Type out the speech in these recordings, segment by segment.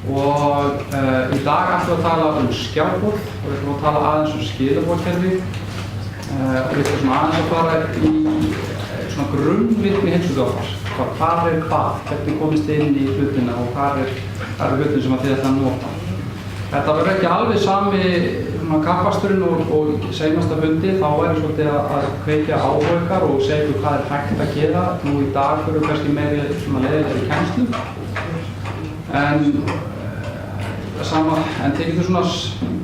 og í dag ætlum við að tala skjáborð og við ætlum að tala aðeins skilaboðkerfi og við ætlum aðeins að fara í svona grunnvirkni heilsuþjóðfars. Hvað hvað? Hvernig komist þið inn í hlutina og hvað hlutin sem þið ætla að nota? Þetta verður ekki alveg sami kappaksturin og seinasta fundi, þá svolítið að kveikja áhugar og segja hvað hægt að gera. Nú í dag fyrir við kannski meiri leiðilegri kennslu. En þið getur svona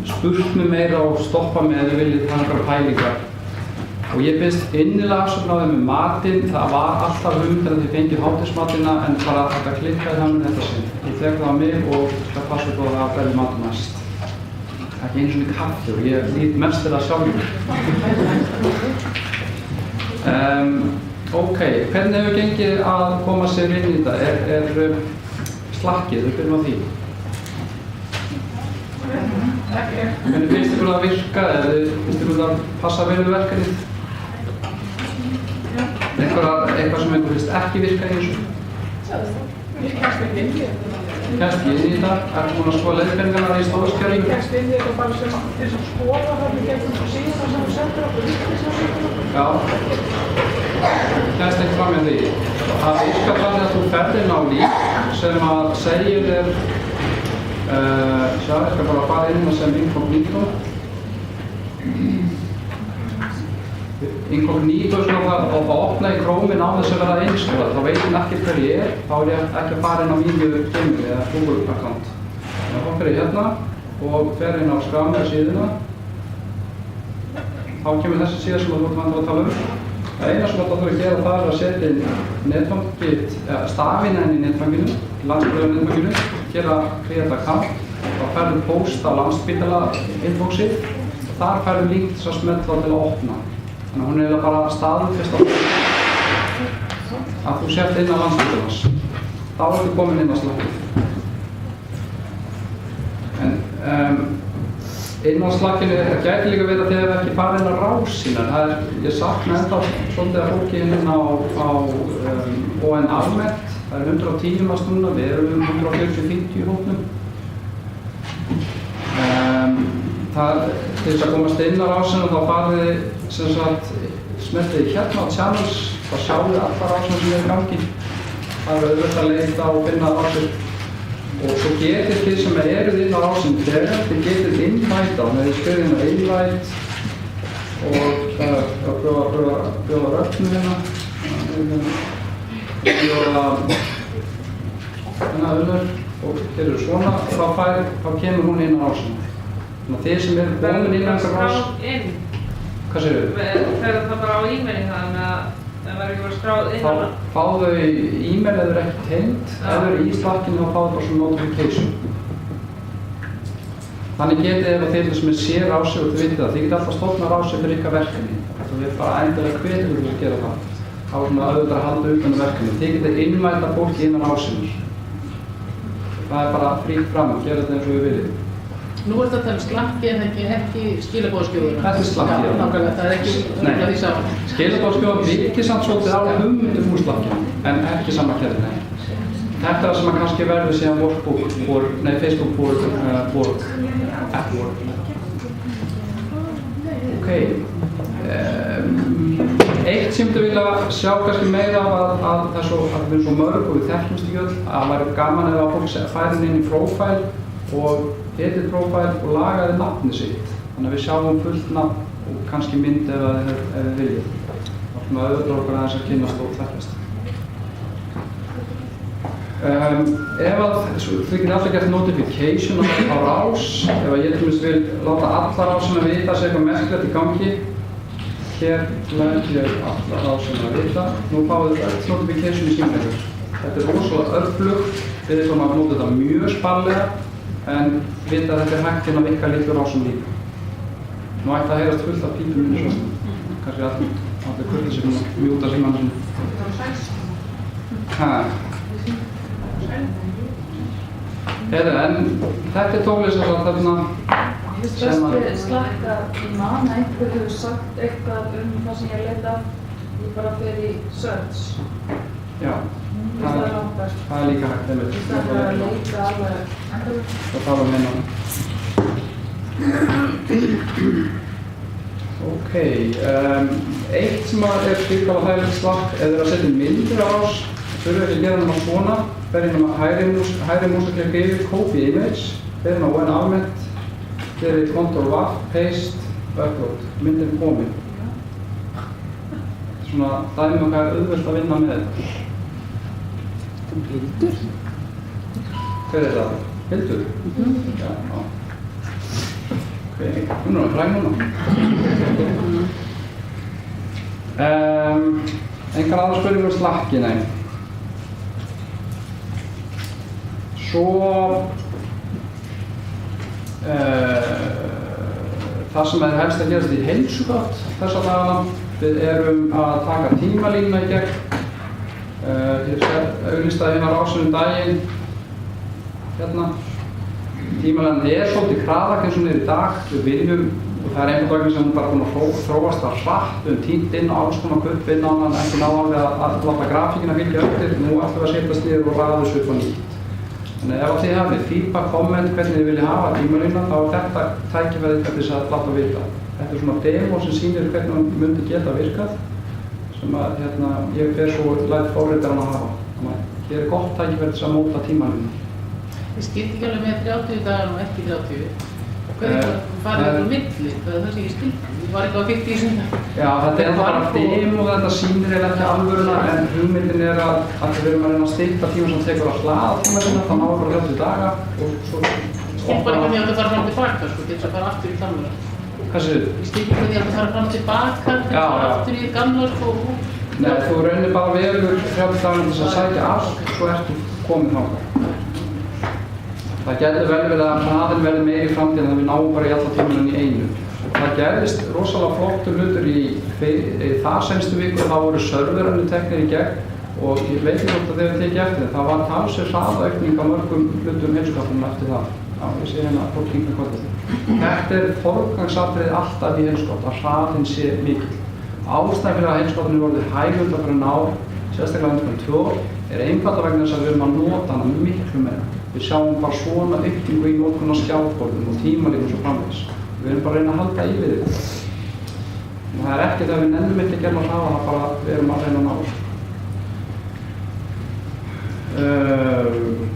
spurt mig meira og stoppa mig ef þið viljið hafa einhverjar pælingar. Og ég biðst innilega afsökunar með matinn. Það var alltaf hugmynd að þið fengið hádegismatina en bara þetta klikkaði þannig þetta sinn. Ég tek það á mig og skal passa upp á það að verði matur næst. Ekki einu svona kaffi og ég lít mest til það sjálfur. Ok, hvernig hefur gengið að koma sér inn í þetta? Slakkið, við byrjum á því. Hvernig finnst ykkur það virka eða finnst ykkur það passa vel við verkefnið? Eitthvað sem ykkur finnst ekki virka í þessu? Ég kemst ekki inn í þetta. Kemst ekki inn í þetta? Ertu búin að skoða leiðbeiningarnar í stóðskjörðu? Ég kemst inn í þetta bara sem til að skoða þarna gegnum svo síðan sem við sendur okkur virknisafsökunum. Já. Kemst ekki fram með því. Það virkar þannig að þú ferð inn á lík sem að segir þér ég skal bara fara inn og sem inkognito. Inkognito er svona að opna í Chrome á þess að vera einskóla. Þá veit hún ekkert hver ég þá er ég ekki að fara inn á mínu geimli eða Google account. Þá fer ég hérna og fer inn á skrána síðuna. Þá kemur þessi síða sem þú ert vant að tala Það eina sem þú þarf að gera það er að setja inn netfangið, stafina inn í netfanginu, landsbyrjar netfanginu, gera create account, þá færðu post á Landspítala inboxið og þar færðu link til að smella til að opna. Þannig að hún er bara staðfest að þú sért inn á Landspítalans. Þá ertu komin inn á slakkið. Inn á slakkinu gæti líka verið að þið hefur ekki farið inn á rásina. Ég sakna ennþá svolítið að fólki inn á ON almennt. Það er 110 mast núna, við erum 140-50 í hópnum. Til þess að komast inn á rásina þá farið smeltið hérna á channels, þá sjáum við allar rásina sem er í gangi. Það er auðvitað að leita og finna rásir. Og svo getið þið sem eruð inn á rásinu þegar, þið getið invite á, með þið skrifið inn á invite og það er að bjóða röfnum hérna. Og þeir eru svona, þá kemur hún inn á rásinu. Þannig að þið sem eru komin inn á rásinu. Hvað segir þau? Fer það bara á e-maili þannig að það verður ekki verið skráð inn á það? Þá fá þau e-mail eða ekki tengt, ef þau eru í slakkinu þá fá þau bara svona notification. Þannig getið ef þið sem sér rási og þið vitið það, þið getið alltaf stofna rási fyrir ykkar verkefni. Þú veit bara endilega hvetur þú að gera það. Þá er svona auðvitað að halda utan verkefni. Þið getið innmæta fólki inn á rásinur. Það er bara frítt fram að gera þetta eins og við viljum. Nú er þetta slakki en ekki skilaboðaskjóðuna. Þetta er slakki, já. Nákvæmlega, það er ekki því saman. Skilaboðaskjóðan virkir samt svolítið á hugmyndum úr slakkinu, en ekki sama kerfi, nei. Þetta er það sem kannski verður síðan Facebook for work, at work. Ok. Eitt sem þú vilja sjá kannski meira af að það er svo mörg og við þekkjumst ekki öll, að það væri gaman ef að fólk færi inn í profile og edit profile og lagaði nafnið sitt. Þannig að við sjáum fullt nafn og kannski mynd ef þið viljið. Það er svona auðvitað okkur aðeins að kynnast og þekkjast. Ef að þið getur alltaf gert notification á rás, ef að ég til dæmis vil láta alla rásina vita að sé eitthvað merkilegt í gangi, hér læt ég alla rásina að vita. Nú fáið þið öll notification í símleikur. Þetta er rosalega öflugt, við erum að nota þetta mjög sparlega, en vita að þetta er hægt inn að virka litlu rásum líka. Nú ætti að heyrast fullt af pípum minni svona. Kannski allir kurðir sem mjúta símann en þetta er tónlist þarna sem að slakka í mann, einhver hefur sagt eitthvað það sem ég leita ég bara fer í search. Já. Það er langt best. Það er líka hægt, einmitt. Það er að leita alveg endalaust. Það tala minna. Ok, eitt sem er skilkala hægilegt slakk eða að setja myndir á rás, þurfum ekki að gera nema svona, fer inn á hægri músaklikk yfir, copy image, fer inn á when almennt, gerir Ctrl+V, paste, upload, myndin komin. Svona dæmi hvað er auðvelt að vinna með þetta. Hildur. Hver er það? Hildur? Já. Ok, hún er að fræg núna. Engar aðra spurningar slakki, nei. Svo það sem er helst að gerast í heilsugott þessa dagana, við erum að taka tímalínuna í gegn. Ég auglýstaði hérna rásunum daginn hérna. Tímalínan er svolítið kraðak eins og hún er í dag. Við viljum, og það er einhvern veginn sem hún bara búin að þróast það hratt, tínt inn á alls konar gupp inn á hann, ekki náðan við að láta grafíkina fylgja eftir. Nú ætlum við að setjast niður og ræða þessu upp á nýtt. Þannig ef þið hafið feedback, komment, hvernig þið viljið hafa tímalínan, þá er þetta tækifærið til þess að láta vita. Þetta er svona demo sem sýnir hvernig hann myndi geta virkað, sem að ég fer svo lætt fórritar hann að hafa. Þannig að hér er gott tækifærið til þess að móta tímalínan. Ég skildi ekki alveg með 30 dagar og ekki 30. Hvernig farið það á milli? Það er það sem ég skildi. Ég var eitthvað að fyrta í svona. Já, þetta er bara demo og þetta sýnir eiginlega ekki alvöruna, en hugmyndin er að við erum að reyna að stytta tíma sem tekur að hlaða tímalínan, það náður bara 30 daga og svo... Ég skildi bara hvernig ég átti að fara fram til baka, sko, til þess að fara aftur í gamla. Hvað séu þið? Ég skildi hvernig ég átti að fara fram til baka, til þess að fara aftur í gamla, sko. Nei, þú reynir bara velur 30 dagar til þess að sækja allt, svo ertu komin þangað. Það getur vel verið að hraðinn verði meiri í framtíðin en við náum bara í alla tímalínan í einu. Það gerðist rosalega flottur hlutur í það senstu viku, þá voru serverarnir teknir í gegn og ég veit ekki hvort að þeir tekið eftir það var talsverð hraðaukning á mörgum hlutum heilsuskapnum eftir það. Já, ég sé hérna að fólk kingar kolli. Þetta er forgangsatriði alltaf í heilsuskap, að hraðinn sé mikill. Ástæðan fyrir að heilsuskapnum er orðið hægund að ná, sérstaklega undir 2 er einfaldlega vegna þess að við erum að nota hana miklu meira. Við sjáum bara svona aukningu í notkun á skjáborðum og tímalínum svo framvegis. Við erum bara að reyna að halda í við þetta. Það er ekki þegar við nennum ekki að gera hraða, það bara við erum að reyna að ná.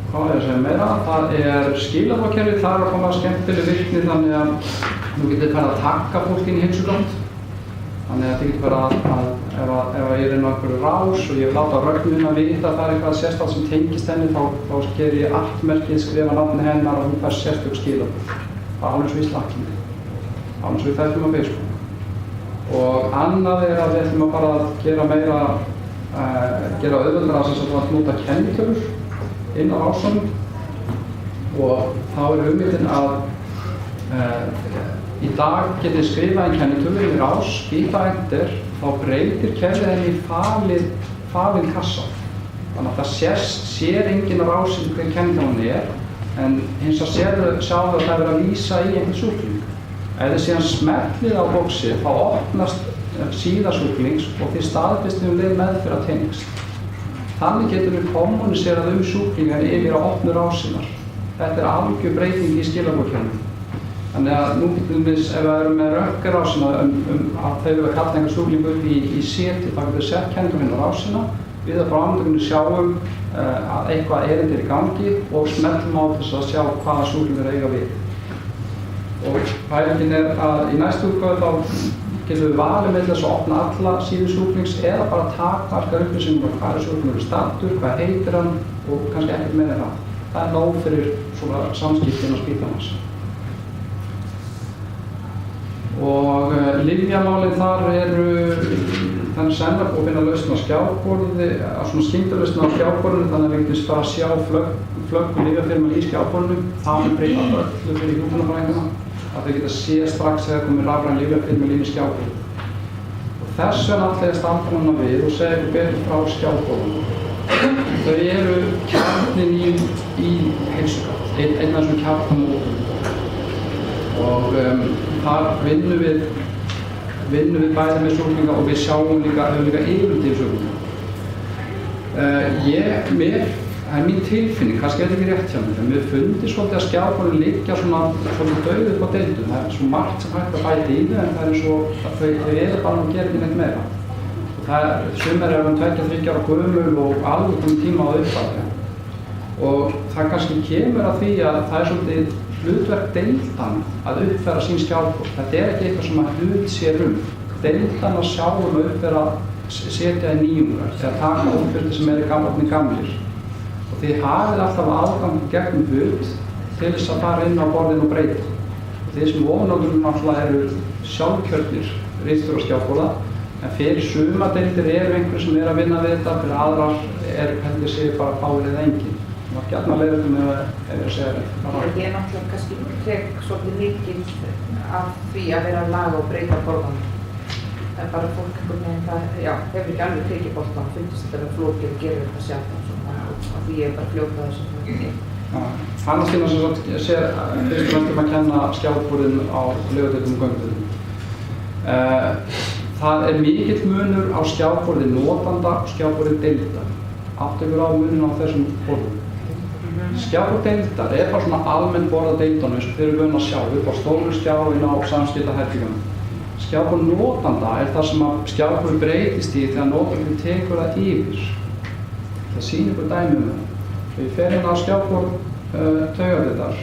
Hvað er að segja meira? Það er skilaboðkerfi, það er að koma skemmtileg virkni þannig að nú getur farið að taka fólk inn í heilsugönd. Þannig að þið getur bara að ef ég er inn á einhverju rás og ég vil láta rögnina vita að það er eitthvað sérstætt sem tengist henni, þá sker ég allt-merkið, skrifa nafni hennar og hún fær sérstök skilaboð. Það er alveg svo í slakkinu. Alveg svo við þekkjum á Facebook. Og annað er að við ætlum að bara gera meira, gera auðveldara að nota kennitölur inn á rásunum og þá er hugmyndin að í dag getið skrifað einn kennitölu yfir rás, býta enter, þá breytir kerfið henni í falin kassa. Þannig að það sér enginn á rásin hver kennitölan er, en hins að sjáðu að það er verið að vísa í einhvern sjúkling. Ef þið síðan smellið á boxið, þá opnast síða sjúklings og þið staðfestum leið meðferð að tengst. Þannig getur við kommuniserað sjúklingar yfir á opnu rásinar. Þetta er algjör breyting í skilaboðkerfinu. Þannig að nú getum við, ef við erum með röntgenrásina að þau vilja kalla einhver sjúkling upp í seti, þá getum við sett kenningum á rásina, við að frá ámyndunum sjáum að eitthvað erindi í gangi og smellum á þess að sjá hvaða sjúklingar eiga við. Og pælingin er að í næstu útgáfu þá getum við valið með þess að opna alla síðu sjúklings eða bara takmarka upplýsingar hvað er sjúklingur staddur, hvað heitir hann og kannski ekkert meira en það. Það er nóg fyrir svona samskiptin á spítalans. Og lyfjamálin þar eru þannig sennilega búið að finna lausn á skjáborði, svona skyndilausn á skjáborðinu, þannig að við getum bara að sjá flöggu lyfjafirma í skjáborðinu. Það er breytt öllu fyrir hjúkrunarfræðingana, að þau geta séð strax þegar komið rafræn lyfjafirma inn í skjáborðinu. Og þess vegna ætla ég að standa hana við og segja ykkur betur frá skjáborðinu. Þau eru kjarnin í heilsugat, einn af þessum kjarnamótum. Og þar vinnum við bæði með sjúklinga og við sjáum höfum líka yfirlit yfir sjúklinga. Það mín tilfinning, kannski er þetta ekki rétt hjá mér, en mér fundið svolítið að skjáborðin liggja svona dauð upp á deildum. Það er svo margt sem hægt að bæta í þau, en það er eins og þau eru bara að gera ekki neitt meira. Sumir eru 2-3 ára gömul og alveg komið tíma á uppfæri. Og það kannski kemur að því að það er svolítið hlutverk deildan að uppfæra sín skjáborð. Þetta er ekki eitthvað sem að hlut sér Deildan að sjá að uppfæra setja í nýjungar, eða taka uppfyldi sem eru gamlir. Og þið hafið alltaf aðgang gegnum hlut til þess að fara inn á borðin og breyta. Og þið sem ofanáldur náttúrulega eru sjálfkjörnir ritstjórar skjáborða, en fyrir suma deildir eru einhver sem að vinna við þetta, fyrir aðrar heldur sig bara fáir eða engin. Það var gjarnan leiðrættum ef ég segja þetta. Ég náttúrulega kannski tek svolítið mikið af því að vera að laga og breyta borðanum. Það er bara fólk einhvern veginn, það hefur ekki alveg tekið boltan, finnst þetta að flókið og gerir þetta sjálf og því ég er bara fljótað þessu flókið. Annars tíma sem ég sé fyrst og fremst að kenna skjáborðin á leigudeildum og göngudeildum. Það er mikill munur á skjáborði notanda og skjáborði deildar. Átt ykkur á muninn á þessum borðum. Skjáborð deildar er bara svona almenn borð á deildunum eins og þeir eru vön að sjá upp á stóru skjáin á samskiptaherbergjunum. Skjáborð notanda er það sem að skjáborð breytist í þegar notandi tekur það yfir. Það sýnir ykkur dæmi um það. Ég fer hérna á skjáborð taugadeildar.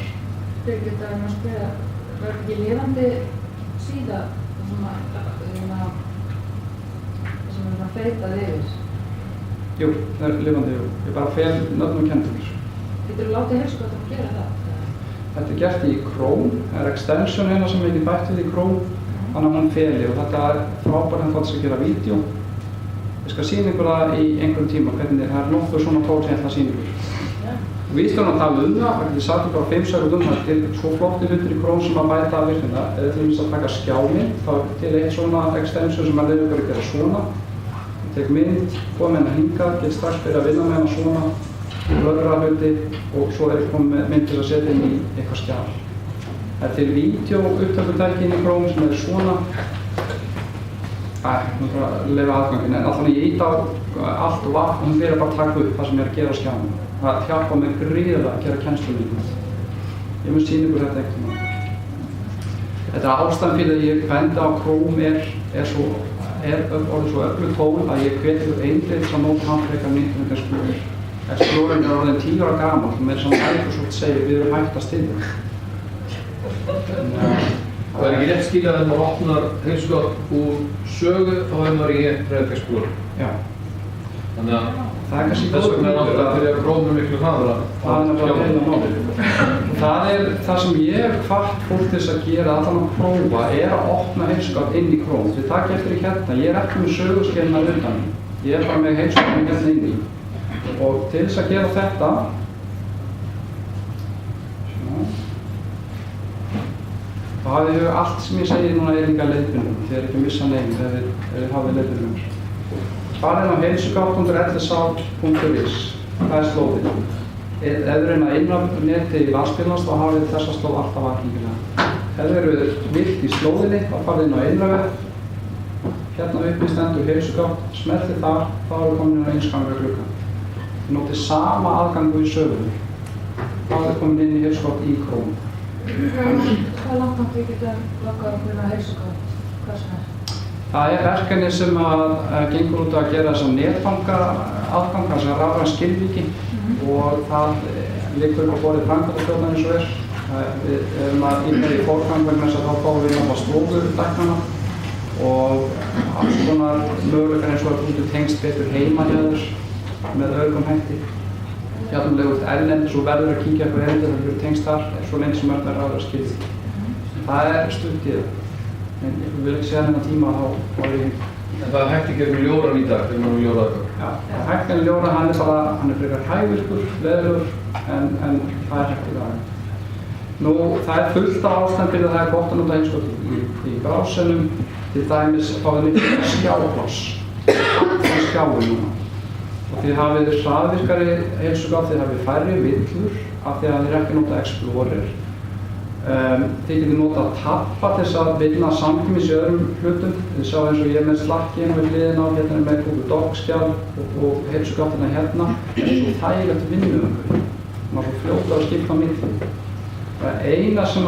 Birgit, það er að spyrja, var ekki lifandi síða sem er feitað yfir? Jú, það er lifandi, jú. Ég bara fel nöfnum og kendur. Geturðu látið heilsugott að gera það? Þetta er gert í Chrome. Það er extension hérna sem ég bætt við í Chrome. Þannig að hún feli og þetta er frábært að gera vídeo. Ég skal sýna ykkur það í einhverjum tíma hvernig það er nokkuð svona tól sem ég ætla að sýna ykkur. Við stöðum að tala um það, ég satt bara 5 sekúndum það til svo flotti hlutir í Chrome sem að bæta að virkna. Eða til þess að taka skjámynd, þá er til eitt svona extension sem að leyfa ykkur að gera svona. Ég tek mynd, kom hérna hingað, get strax byrja að vinna með hana svona, blöðra hluti og svo er komið mynd til að setja inn í eitthvað skjál. Það er til vídeoupptökutæki inn í Chrome sem er svona. Nú þarf að leyfa aðganginn, en þannig ég ít á allt og allt og hún byrjar bara að taka upp það sem ég er að gera á skjánum. Það hjálpa mig gríðarlega að gera kennslumynd. Ég mun sýna ykkur þetta ekkert. Þetta ástæðan fyrir að ég bendi á Chrome er orðið svo öflugt tól að ég hvet ykkur einhvern að nota handfrekar Internet Explorer. Explorer er orðin 10 ára gamall og með sem Microsoft segir við erum hægt að styðja. Það er ekki rétt skilað að maður opnar heilsugott úr sögu þá hefur maður í Internet Explorer. Já. Þannig að þess vegna er náttúrulega að þeirra Chrome miklu hraðara. Það er náttúrulega heila málið. Það er það sem ég hef hvart fólk til þess að gera, allan að prófa, er að opna heilsugott inn í Chrome. Þið takk eftir í hérna, ég er ekki með söguskeilnar utan. Ég er bara með heilsugott hérna inn í. Og til þess að gera þetta, þá hafið ég allt sem ég segi núna er líka leiðbeinum. Þið er ekki að missa neinn þegar þið hafið leiðbeinum. Farið á heilsugott.ellsá.is, það er slóðin. Ef þið reyna inn á neti í landsbyrnast, þá hafið þessa slóð alltaf aðgengilega. Ef þið eru vilt í slóðinni, þá farið inn á innravef. Hérna uppi stendur heilsugott, smeltið þar, þá eru komin inn á einsgangar gluggann. Þið notið sama aðgangu í sögunni. Þá eru komin inn í heilsugott í Chrome. Hvað langt nátt við getum lokað okkur að heilsugott? Hvað sem er? Það er verkefni sem gengur út að gera þessa netfanga aðgang, þessa rafræn skilríki og það liggur upp á borðið framkvæmdastjórnar eins og Við erum að ýta í forgang vegna þess að þá fáum við náttúrulega stofurdæknana og alls konar möguleikar eins og að þú getur tengst betur heima hjá þér með öðrum hætti. Fjallumlega út erlendi, svo verður að kíkja eitthvað erlendi þegar þú getur tengst þar, svo lengi sem öll er aðra skilð. Það er stutt í það. En ég vil ekki segja þennan tíma þá var ég... En það er hægt ekki með ljóran í dag þegar maður vil ljóra það? Já, hægt en ljóra, hann er frekar hægvirkur, leðurur, en það er hægt í dag. Nú, það er fullt af ástæðum fyrir að það er gott að nota heimskott í brásenum, til dæmis að fá þið mikið skjápláss, allt skjáin núna. Og þið hafið hraðvirkari heilsugaf, þið hafið færri villur af því að þið ekki nota Explorer. Þið getið notað tappa til þess að vinna samtímis í öðrum hlutum. Þið sjáu eins og ég er með slakki hérna við hliðina á, hérna er með Google Docs-skjal og heilsugáttuna hérna. Það er svo þægilegt vinnuumhverfi. Maður svo fljótlega að skipta á milli. Það eina sem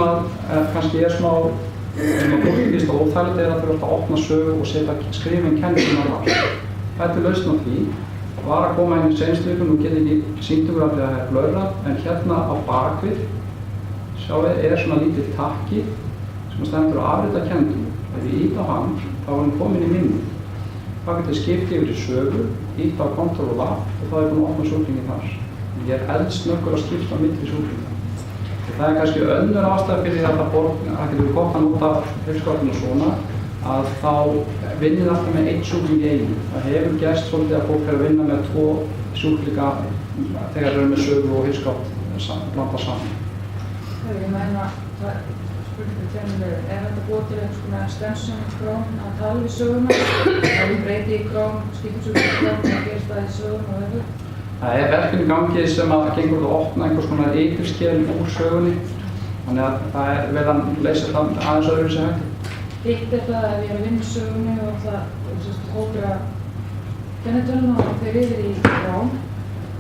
kannski er smá fólki finnst óþægilegt er að þau þurfa að opna sögu og setja skrifin kenningunar á. Þetta er lausn á því. Var að koma inn í seinustu viku, nú get ég ekki sýnt ykkur af því að það er blöðrað, en hérna á bakvið sjáu er svona lítill takki sem stendur á afrita kenndum. Ef ég ít á hann, þá er hann komin í minnið. Þá getur ég skipta yfir í sögu, ít á Ctrl og Tab og þá er búin að opna sjúklingin þar. Ég er eldsnöggur að skipta á milli sjúklinga. Það er kannski önnur ástæða fyrir því að það getur gott að nota heilsugáttuna svona, að þá vinnið alltaf með einn sjúkling í einu. Það hefur gerst svolítið að fólk er að vinna með 2 sjúklinga þegar þeir eru með sögu og heilsugátt blanda saman. Ég meina, spurningu kemur, er þetta búið til einhvers konar extension í Chrome að tala við söguna? Ef við breyti í Chrome, skipum söguna í Chrome, þá gerist það í söguna og öðru? Það er verkefni í gangi sem að gengur út að opna einhvers konar yfirskjel úr sögunni. Þannig að það er verið að leysa það aðeins öðruvísi hægt. Hitt er það ef ég er að vinna í sögunni og það hópra kennitöluna og þeir yfir í Chrome,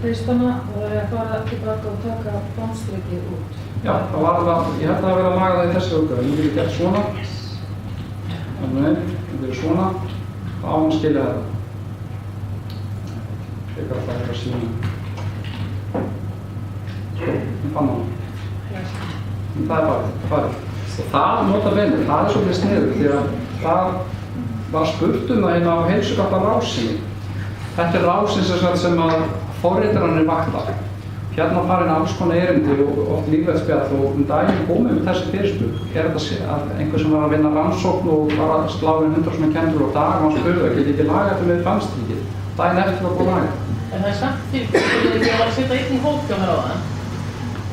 teistana og það er að fara tilbaka og taka bandstrykið út. Já, það var alveg, ég held að það verið að laga það í þessu útgáfu. Nú vil ég gert svona. Þannig, þetta er svona. Það á hann að skilja þetta. Ég kann það að sína. Sko, ég fann hann. En það er farið. Og það nota benni, það er svolítið sniðugt því að það var spurt um það hérna á heilsugáttarásinni. Þetta er rásin sem að forritararnir vakta. Hérna farin alls konar erindi og oft lífræðisspjall og daginn komið með þessi fyrirspurn. Er þetta að einhver sem var að vinna rannsókn og var að slá inn 100 svona kendur á dag og hann spurði að geti ekki lagað þetta með bandstrykið. Daginn eftir var búið að laga. En það er samt fyrir því að var að setja einn í hópkjámar á það,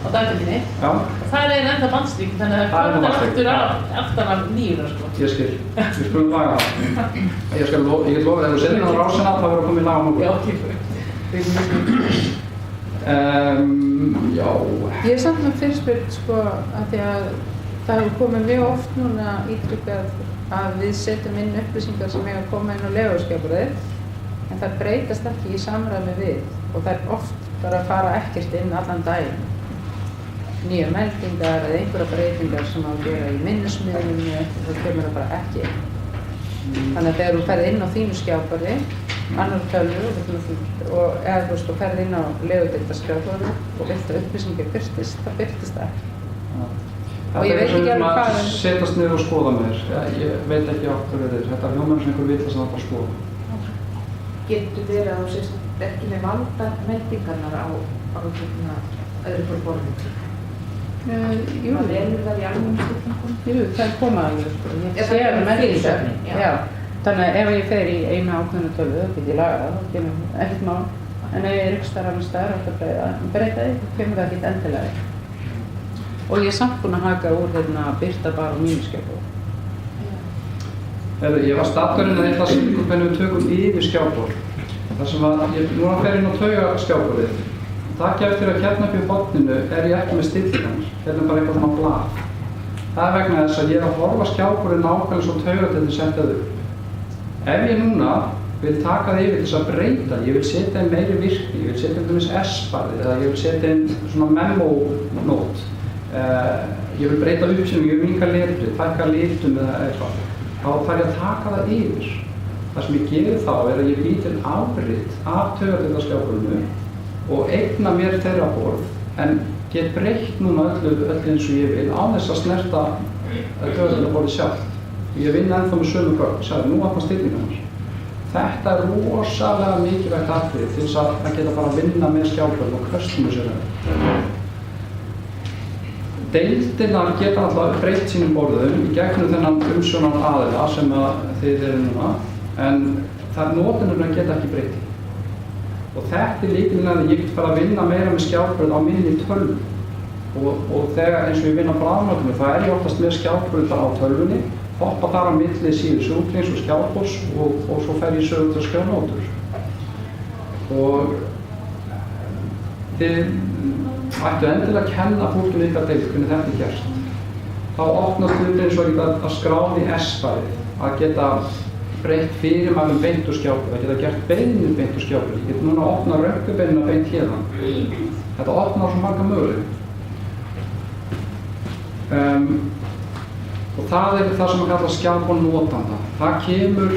á dagtökinni. Já. Það er enda bandstryk, þannig að það er aftan af nýjuna, sko. Ég skil. Við skulum laga það. Ég get lofið að ef þú setur á rásina þá verður að koma í lag á morgun. Já. Ég er samt með fyrirspurn, sko, af því að það hefur komið mjög oft núna ítrykkað að við setjum inn upplýsingar sem eiga að koma inn á leguskjálfurðið, en það breytast ekki í samræmi við og það er oft bara að fara ekkert inn allan daginn. Nýjar meldingar eða einhverja breytingar sem á að gera í minnismiðlunni, það kemur það bara ekki inn. Þannig að þegar þú ferð inn á þínu skjálfari, annar tölvu og eða þú veist, þú ferð inn á legudeildarskjálfari og vilt að upplýsingar birtist, það birtist ekki. Og ég veit ekki alveg hvað það er að setjast niður og skoða með þér. Ég veit ekki áttur við þér. Þetta er hljómar sem einhver vill að það skoða. Getur verið að þú sést ekki með valda meldingarnar á öðru fór borðinu? Jú. Það velur það í alveg stundum? Jú, það koma alveg, sko. Ég sé að meldingar. Já. Þannig að ef ég fer í eina ákveðna tölvu, þá get ég lagað það, þá kemur ekkert mál. En ef ég er ykkur starf annars staðar átt að breyta því, þá kemur það ekkert endilega. Og ég er samt búin að haka úr hérna birta bara mínuskjálfur. Ég var statturinn að eitthvað sýningu hvernig við tökum yfir skjálfur. Það sem að ég núna fer inn á taugaskjálfurið. Takk eftir að hérna upp í botninu er ég ekki með stillingar. Hérna er bara eitthvað svona blað. Það er vegna þess að ég er að horfa skjálfurinn nákvæmlega svo taugadeildin settað upp. Ef ég núna vil taka það yfir til þess að breyta, ég vil setja inn meiri virkni, ég vil setja inn S-barið eða ég vil setja inn svona memo-nót. Ég vil breyta uppsynningu, ég vil minnka letri, taka litum eða eitthvað. Þá þarf ég að taka það yfir. Það sem ég geri þá er að ég bý til afrit af taugadeildarskjálfurinu og eigna mér þeirra borð en get breytt núna öllu eins og ég vil án þess að snerta taugadeildarborðið sjálft. Ég vinn ennþá með sömu gögn, sagði nú vantar stillingarnar. Þetta er rosalega mikilvægt atriði til þess að geta bara að vinna með skjálfurinn og köstum sér það. Deildirnar geta alltaf breytt sínum borðum í gegnum þennan umsjónar aðila sem þið eru núna, en þær notenurna geta ekki breytt. Og þetta er líkilega að ég get fara að vinna meira með skjálfurinn á minni tölvu. Og þegar eins og ég vinn á bráðnótinu, þá er ég oftast með skjálfurinn á tölvunni, hoppa þar á milli síðu sjúklings og skjálfors og svo fer ég sögur til að skrifa nótur. Og þið ættu endilega að kenna fólkinu ykkar deild hvernig þetta er gerst. þá opnast hlutir eins og að skráði í S-færið, að geta breytt fyrirmælum beint úr skjápur, að geta gert beinir beint úr skjápur. Ég get núna að opna röntgenbeinina beint hérðan. Þetta opnar svo marga möguleika. Og það það sem að kalla skjálborð notanda. Það kemur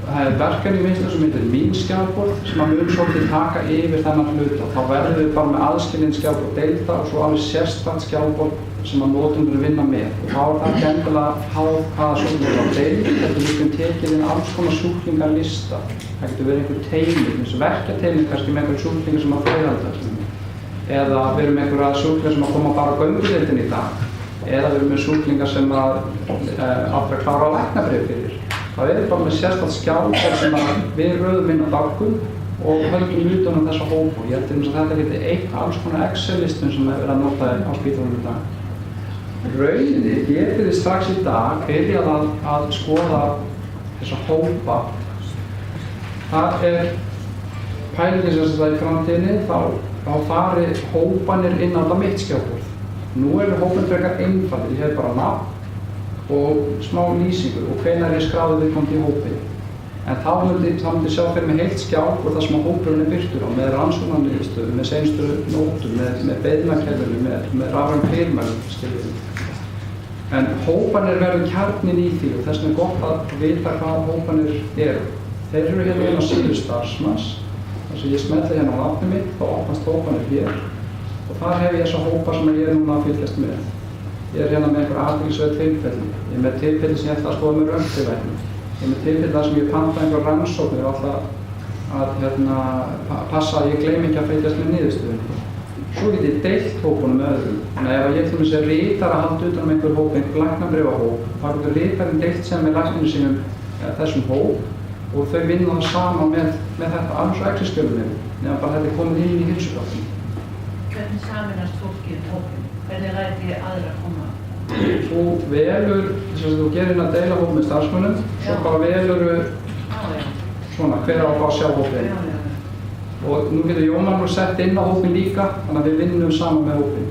verkefni í vinnslu sem heitir mín skjálborð sem að mun svolítið taka yfir þennan hluta. Þá verðum við bara með aðskilin skjálborð deilda og svo alveg sérstakt skjálborð sem að notendur vinna með. Og þá það ekki endilega háð hvaða sjúklingar á deild. Þetta getum tekið inn alls konar sjúklingarlista. Það getur verið einhver teymi, eins og verkjateymi kannski með einhver sjúklingar sem að fæðaldast. Eða við erum einhverja sjúklingar sem að koma bara á göngudeildinni í dag. Eða við erum með sjúklingar sem að áttu að klára læknabréf fyrir. Það bara með sérstakt skjálborð sem að við röðum inn á daginn og höldum utan þessa hópa. Ég held að þetta geti eitt alls konar Excel-listum sem er verið að nota á spítalanum í dag. Rauninni getið þið strax í dag byrjað að skoða þessa hópa. Það pælingin sem það í framtíðinni, þá fari hópanir inn á þetta mitt skjálborð. Nú eru hópanir frekar einfaldir, ég hef bara nafn og smá lýsingur og hvenær ég skráði viðkomandi í hópinn. En þá myndi sjá fyrir mig heilt skjálborð þar sem hópurinn er birtur á, með rannsóknarniðurstöðum, með seinustu nótum, með beiðnakerfinu, með rafrænum fyrirmælum. En hópanir verður kjarninn í því og þess vegna er gott að vita hvað hópanir eru. Þeir eru hérna inn á síðu starfsmanns, þar sem ég smelli hérna á nafnið mitt, þá opnast hópanir hér og þar hef ég þessa hópa sem ég er núna að fylgjast með. Ég er hérna með einhver athyglisverð tilfelli. Ég er með tilfelli sem ég ætla að skoða með röntgenlækni. Ég er með tilfelli þar sem ég panta einhver rannsóknir og ætla að passa að ég gleymi ekki að fylgjast með niðurstöðunni. Svo get ég deilt hópunum með öðrum. Þannig að ef ég til dæmis er ritar að halda utan einhver hóp, einhver læknabréfahóp, þá getur ritarinn deilt sem með lækninu sínum þessum hóp og þau vinna það saman með þetta alls og Excel-skjölunum, nema bara þetta er komið inn í heilsugáttinn. Hvernig saminast fólkið hópinn? Hvernig læti aðra koma? Þú velur, þess að þú gerir að deila hóp með starfsmönnum, svo bara velur svona hver á að fá að sjá hópinn. Og nú getur Jómann sett inn á hópinn líka, þannig að við vinnum saman með hópinn.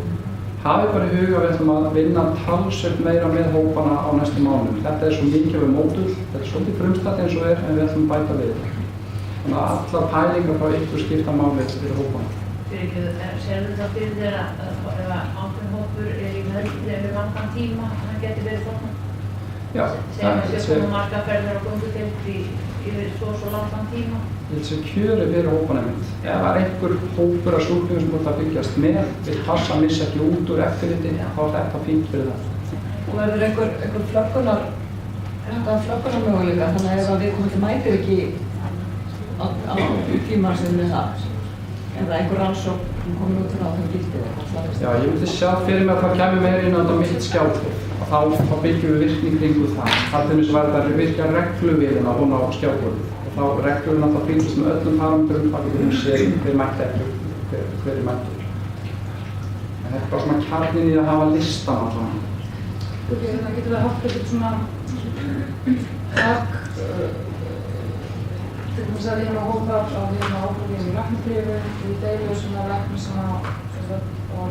Hafið bara í huga að við ætlum að vinna talsvert meira með hópana á næstu mánuðum. Þetta er svo mikilvæg módul, þetta er svolítið frumstætt eins og en við ætlum að bæta við. Þannig að allar pælingar frá ykkur skipta máli fyrir hópana. Sérðu það fyrir þér að ef ákveðinn hópur er í meðferð yfir langan tíma, hann geti verið þarna? Já. Segjum að sé koma markaferðir á göngudeild yfir svo langan tíma? Ég held sem kjörið fyrir hópana mynd. Ef það er einhver hópur af sjúklingum sem búið að fylgjast með, vill passa að missa ekki út úr eftirliti, þá er þetta fínt fyrir það. Og verður einhver flöggunarmöguleika, þannig að ef viðkomandi mætir ekki á tíma sem við það, eða einhver rannsókn komin út frá þeim gildi eða? Já, ég myndi sjá fyrir mig að það kemur meira inn á þetta mitt skjálborð. Þá byggjum við virkni kringu það. Það til þess að verða virkja regluvélina hún á skjálborðið. Og þá reglur náttúrulega fylgist með öllum parametrum, það getur séð hver mætti ekki, hver er mættur. En þetta er bara svona kjarninn í að hafa listan á svona. Það getur haft eitthvað svona takk, til þess að við erum að hópa í læknabréfi, við deilum svona lækni sem að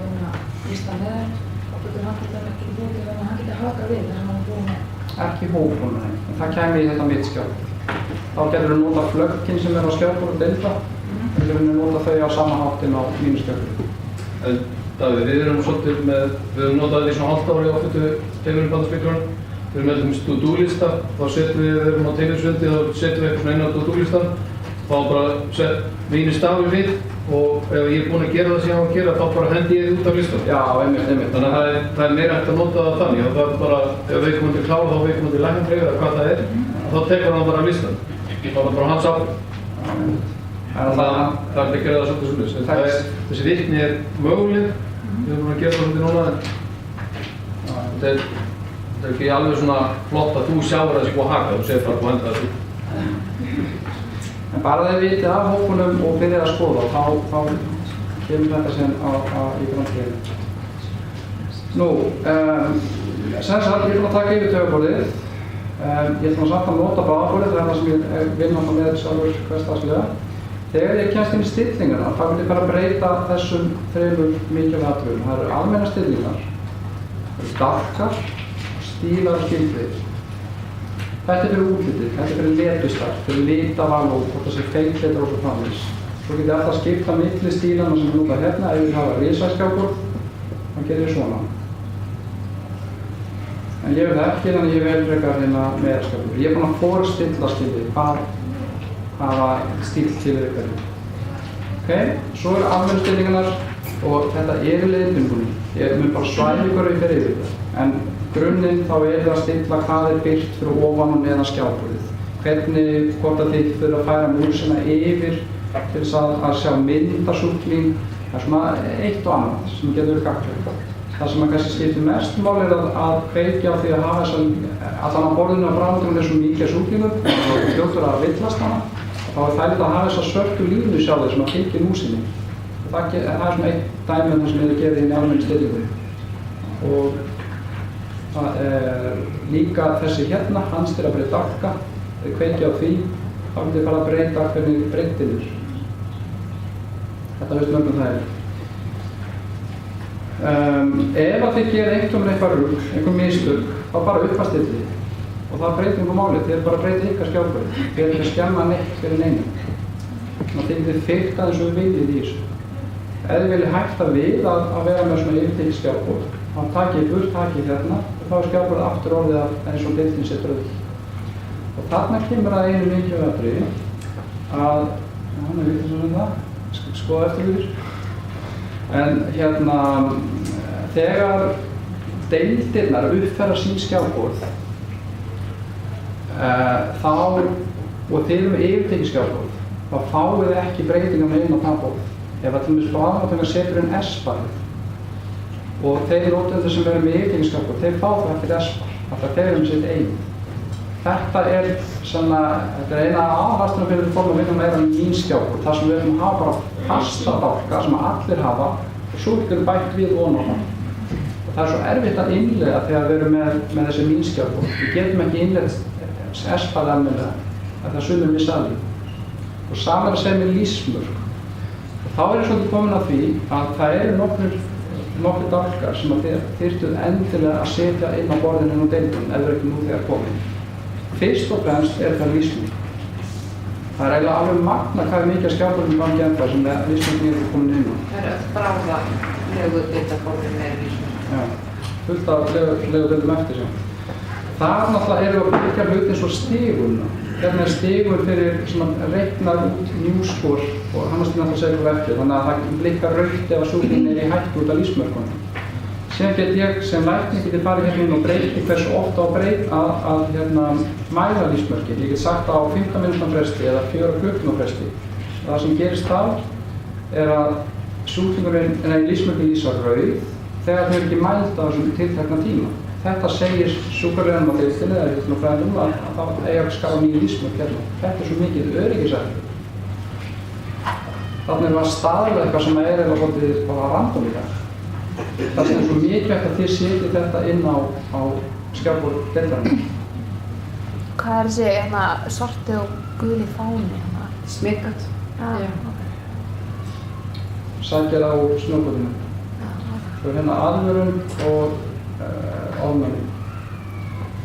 vinna listan með þeim. Þá getur hann ekki búið til að hann getur hakað við þess að hann er búið með. Ekki hópunum, nei. En það kemur í þetta mitt skjálborð. Þá getur við nota flöggin sem er á skjálborð og deilda. Þá getur við nota þau á sama háttinn á mínu skjálborð. En Davíð, við erum notað þetta í svona halvt ári á 42 bandaspíklarinn. Við erum með to-do-lista, þá setjum við erum á teymisfundi, þá setjum við eitthvað svona inn á to-do-listan. Þá bara vinir stafir við og ef ég er búinn að gera það sem ég á að gera, þá bara hendi ég út af listan. Já, einmitt. Þannig að það er meira hægt að nota það þannig og það er bara, ef viðkomandi klára þá viðkomandi læknabréf eða hvað það er, þá tekur hann bara af listan. Þá er það bara hans ábyrgð. Það er ekki að gera það svolítið svoleiðis. Þessi virkni er möguleg, við erum búin að gera það svolítið núna. Þetta er ekki alveg svona flott að þú sjáur að það sé búið að haka, þú segir bara búið að enda þessu. En bara þegar við vitið af hópunum og byrjið að skoða, þá kemur þetta sem í framtíðinni. Nú, sem sagt, ég ætla að taka yfir taugaborðið. Ég ætla samt að nota bráðaborðið, það er það sem ég vinn alltaf með sjálfur hversdagslega. Þegar ég kemst inn í stillingarna, þá vil ég bara breyta þessum þremur mikilvægum atriðum. Það eru almennar stillingar, Darkar, stílar og skilgreið. Þetta er fyrir útlitið, þetta er fyrir letustar, fyrir litaval og hvort það sé feitletur og svo framvegis. Svo getið alltaf skipta milli stílana sem nota hérna ef við hafa risaskjáborð, þá gerir ég svona. En ég vil ekki, þannig ég vel frekar hérna meðskjáborð. Ég er búinn að forstilla skilið, hvaða stíl til ykkar. Ok, svo eru afmyndstillingarnar og þetta er leiðbyrnbúning. Ég mun bara svæfa ykkur yfir þetta. En grunninn þá er það að stilla hvað er byrgt fyrir ofan og neðan skjáborðið. Hvernig, hvort að þið þurfa að færa músina yfir til þess að sjá myndasúkling. Það er svona eitt og annað sem getur verið gagnlegt. Það sem kannski skiptir mest máli er að kveikja á því að hafa allan á borðinu á bráðunum er svo mikið súklingum og það er fljótur að villast hana. Þá er það að hafa þessa svörtu línu sjálfur sem að fylgir músinni. Það er svona eitt dæmi það sem ég hef gefið inn í almenni stillingu. Og það er líka þessi hérna, hans til að breyta darka. Þegar kveikja á því, þá getur þið fara að breyta hvernig breytin er. Þetta veist mörgum það er. Ef að þið gerir eitthvað rugl, einhver mistök, þá bara uppfastið þið. Og það breytir einhver máli, þið bara breytir ykkar skjáborð. Þið ekki að skemma neitt fyrir neinum. Þannig að þið getið fyrkt aðeins og viljið í þessu. Ef þið viljið hætta við að vera með svona yfirtekið skjáborð, þá takið burt, takið hérna og þá er skjáborðið aftur orðið eins og deildin setur öll. Og þarna kemur að einu mikilvægu atriði að, hann er vitað svona það, skoða eftir því. En hérna, þegar deildirnar uppfæra sín skjáborð, þá, og þeir með yfirtekið skjáborð, þá fáið þið ekki breytingar inn á það borð. Ef að til dæmis bráðanáttungar setur inn S-barið og þeir notendur sem verður með yfirtekið skjáborð, þeir fá það eftir S-bar, alltaf þeir eru með sitt eigin. Þetta er eina aðhastuna fyrir fólk að vinna meira mín skjáborð, þar sem við erum að hafa bara fasta dálka sem allir hafa og svo getur við bætt við ofan á það. Og það er svo erfitt að innleiða þegar við erum með þessi mín skjáborð. Við getum ekki innleitt S-barið almennilega, það er sumir misali. Og saman er að segja með lífsmörk. Og þá er ég svolítið komin að því að það eru nokkrir dálkar sem að þið þyrftuð endilega að setja inn á borðinu og deildunum ef þau ekki nú þegar komin. Fyrst og fremst er það lífsmörk. Það er eiginlega alveg magna hvað er mikið skjáborðum gangi ennþá sem lífsmörkin eru komin inn á. Það eru bráða legudeildarborðir með lífsmörk. Já, fullt af legudeildum eftir sem. Það náttúrulega eru að byggja hluti eins og stigurna. Hérna er stigur fyrir svona reiknar út njúskor og hann náttúrulega segja ykkur eftir, þannig að það blikkar rautt ef að súklingin er í hættu út af lífsmörkunum. Síðan get ég sem læknir geti farið hérna inn og breyti hversu oft á breyt að mæla lífsmörkin. Ég get sagt á 15 mínútna fresti eða 4 klukkna fresti. Það sem gerist þá er að lífsmörkin lýsa rauð þegar þau eru ekki mælt á þessum tiltekna tíma. Þetta segir sjúkraliðanum á deildinni eða hjúkrunarfræðinum að það eigi að skrá nýju lífsmörk hérna. Þetta er svo mikið öryggisættur. Þannig erum við að staðla eitthvað sem er eða svolítið bara random í dag. Það er svo mikilvægt að þið setjið þetta inn á skjáborð deildarinnar. Hvað er þessi svarti og guli fáni? Smitgat. Sækja það úr snjókortinu. Svo er hérna aðvörun og ofnæmi.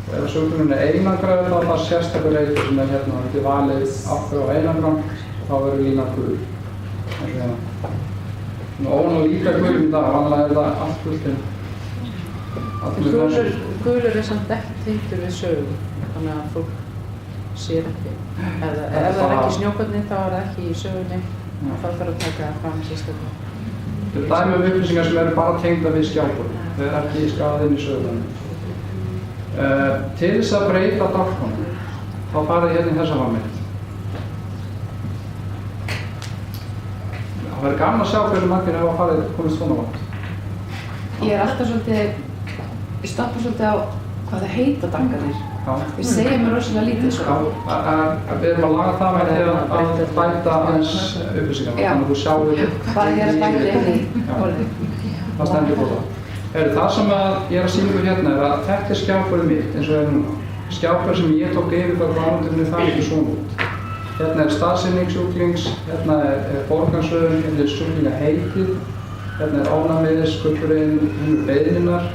Og ef sjúklingurinn er einangraður þá er það sérstakur reitur sem er hérna til valið aftur á einangram og þá verður línan gul. Ofan og líka gulum í dag, vanlega er það allt gultinn. Gulur er samt ekki tengdur við sögu, þannig að fólk sér ekki. Ef það er ekki snjókorni þá er það ekki í sögunni og þá þarf að taka fram sérstaklega. Þetta er dæmi upplýsingar sem eru bara tengda við skjáborð. Þau eru ekki skráð inn í sögunni. Til þess að breyta dálkunum, þá farið hérna í þessa varmynd. Það verður gaman að sjá hversu margir hafa komist svona langt. Ég er alltaf svolítið, ég stoppa svolítið á hvað það heita dálkarnir. Við segjum mér rosalega lítið svo. Við erum að laga það með að bæta aðeins upplýsingar. Þannig að þú sjáir hvað er að bæta inn í borðið. Það stendur på það. Það sem ég er að sýna ykkur hérna er að þetta er skjáborðið mitt eins og er núna. Skjáborð sem ég tók yfir frá bráðunum það ekki svona út. Hérna er staðsetning sjúklings, hérna er forgangsröðun, hérna er sjúklingaheitið, hérna er ofnæmis, kubburinn, beiðninnar,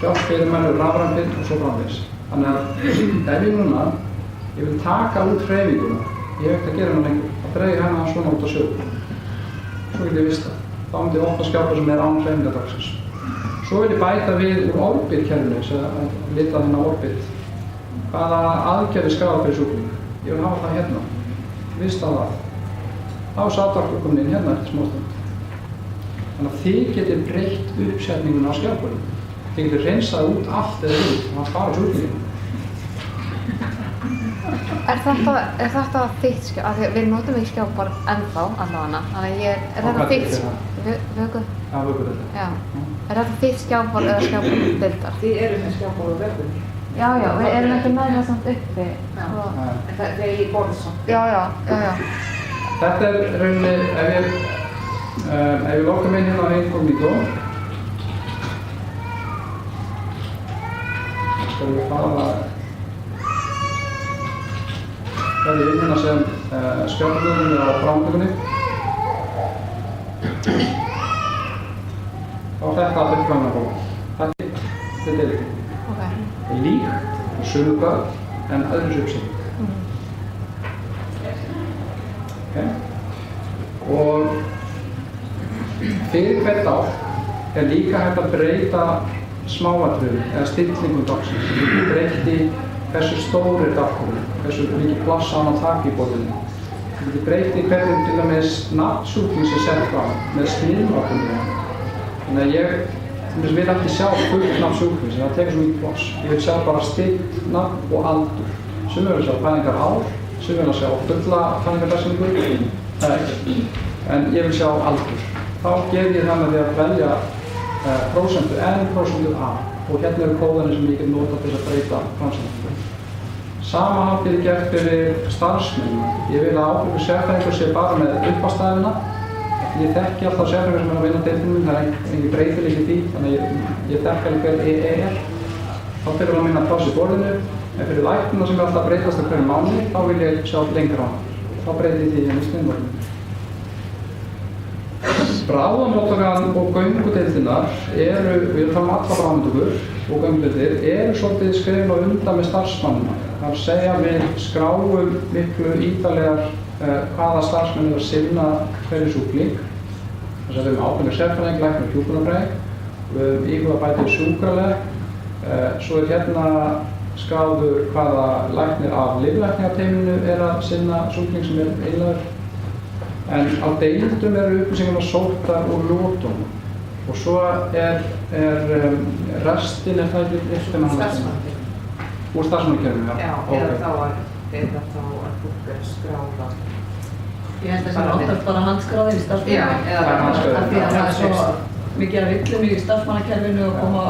frjáls fyrirmæli, rafræn fyrirmæli og svo framvegis. Þannig að ef ég vil taka út hreyfinguna, ég hef ekkert að gera hana lengur, þá dreg ég hana svona út á sjó. Svo get ég vistað. Þá myndi ég opna skjápa sem án hreyfingardagsins. Svo vil ég bæta við úr Orbit-kerfinu, að lita þennan Orbit. Hvaða aðgerðir skráða fyrir sjúkling. Ég vil hafa það hérna, vistað það. Þá er sáttvarkur komin inn hérna eftir smástund. Þannig að þið getið breytt uppsetningun á skjápunum. Þið getið reynsað út allt eða út, og það spara sjúklingin. Er þetta þitt skjá? Af því að við notum ekki skjápar ennþá, allavega. Þannig að er þetta þitt vöku? Já, vöku þetta. Já. Er þetta þitt skjápar eða skjápar bildar? Þið eru með skjápar og vökunni. Já, við erum ekki með það samt uppi. En það er í borð samt. Já. Þetta er rauninni, ef ég lokka mig hérna á inkognito, skal ég fara verði inn hérna sem skjáparnöðunni á framtökunni. Þá er þetta að uppgangna bók. Þetta er ekki. Það er líkt og sömu gögn en öðru uppsetning. Og fyrir hvert ár er líka hægt að breyta smáatriðum eða stillingum dagsins. Þú getur breytt í hversu stór er dagkurinn, hversu mikið pláss á hann að taka í borðinu. Þú getur breytt í hvernig til dæmis nafnsjúkling sem sett fram með sniðmákunum. Þannig að ég vil ekki sjá fullt nafnsjúkling sem það tekur svo mikið pláss. Ég vil sjá bara still, nafn og aldur. Sumir vil sjá fæðingar ár, sumir vil sjá fulla fæðingardagsningu, það er ekkert. En ég vil sjá aldur. Þá ger ég það með því að velja prósentu N, prósentu A. Og hérna eru kóðanir sem ég get notað til að breyta framsetningu. Sama hátt er gert fyrir starfsmenn. Ég vil að ábyrgur sérfræðingur sé bara með uppástæðina. Ég þekki alltaf sérfræðingur sem er að vinna deildinni minn, það er engin breytileiki í því, þannig að ég þekki alveg hver EE er. Þá fyrir að minna pláss í borðinu, en fyrir læknuna sem er alltaf að breytast á hverju mánuði, þá vil ég sjá lengra á. Þá breyti ég því hérna í sniðmörnum. Bráðamóttakan og göngudeildirnar eru, við erum fram alla bráðamóttökur og göngudeildir, eru svolítið skrifin á undan með starfsmannina. Það er að segja við skráum miklu ítarlegar hvaða starfsmenn eru að sinna hverju sjúkling. Þess að við höfum ákveðna sérfræðing, lækni og hjúkrunarfræðing. Við höfum íhuga bætið sjúkraleg. Svo er hérna skráður hvaða læknir af lyflækningateyminu er að sinna sjúkling sem er einlægur. En á deildum eru upplýsingarnar sóttar úr lótum. Og svo er restin það ekki eftir með starfsmanni. Úr starfsmannakerfinu, já. Já, eða þá að fólk er skráða. Ég held að það sé oftast bara handskráðir í starfsmannakerfinu. Já, eða handskráðir. Því að það er svo mikið af villum í starfsmannakerfinu og koma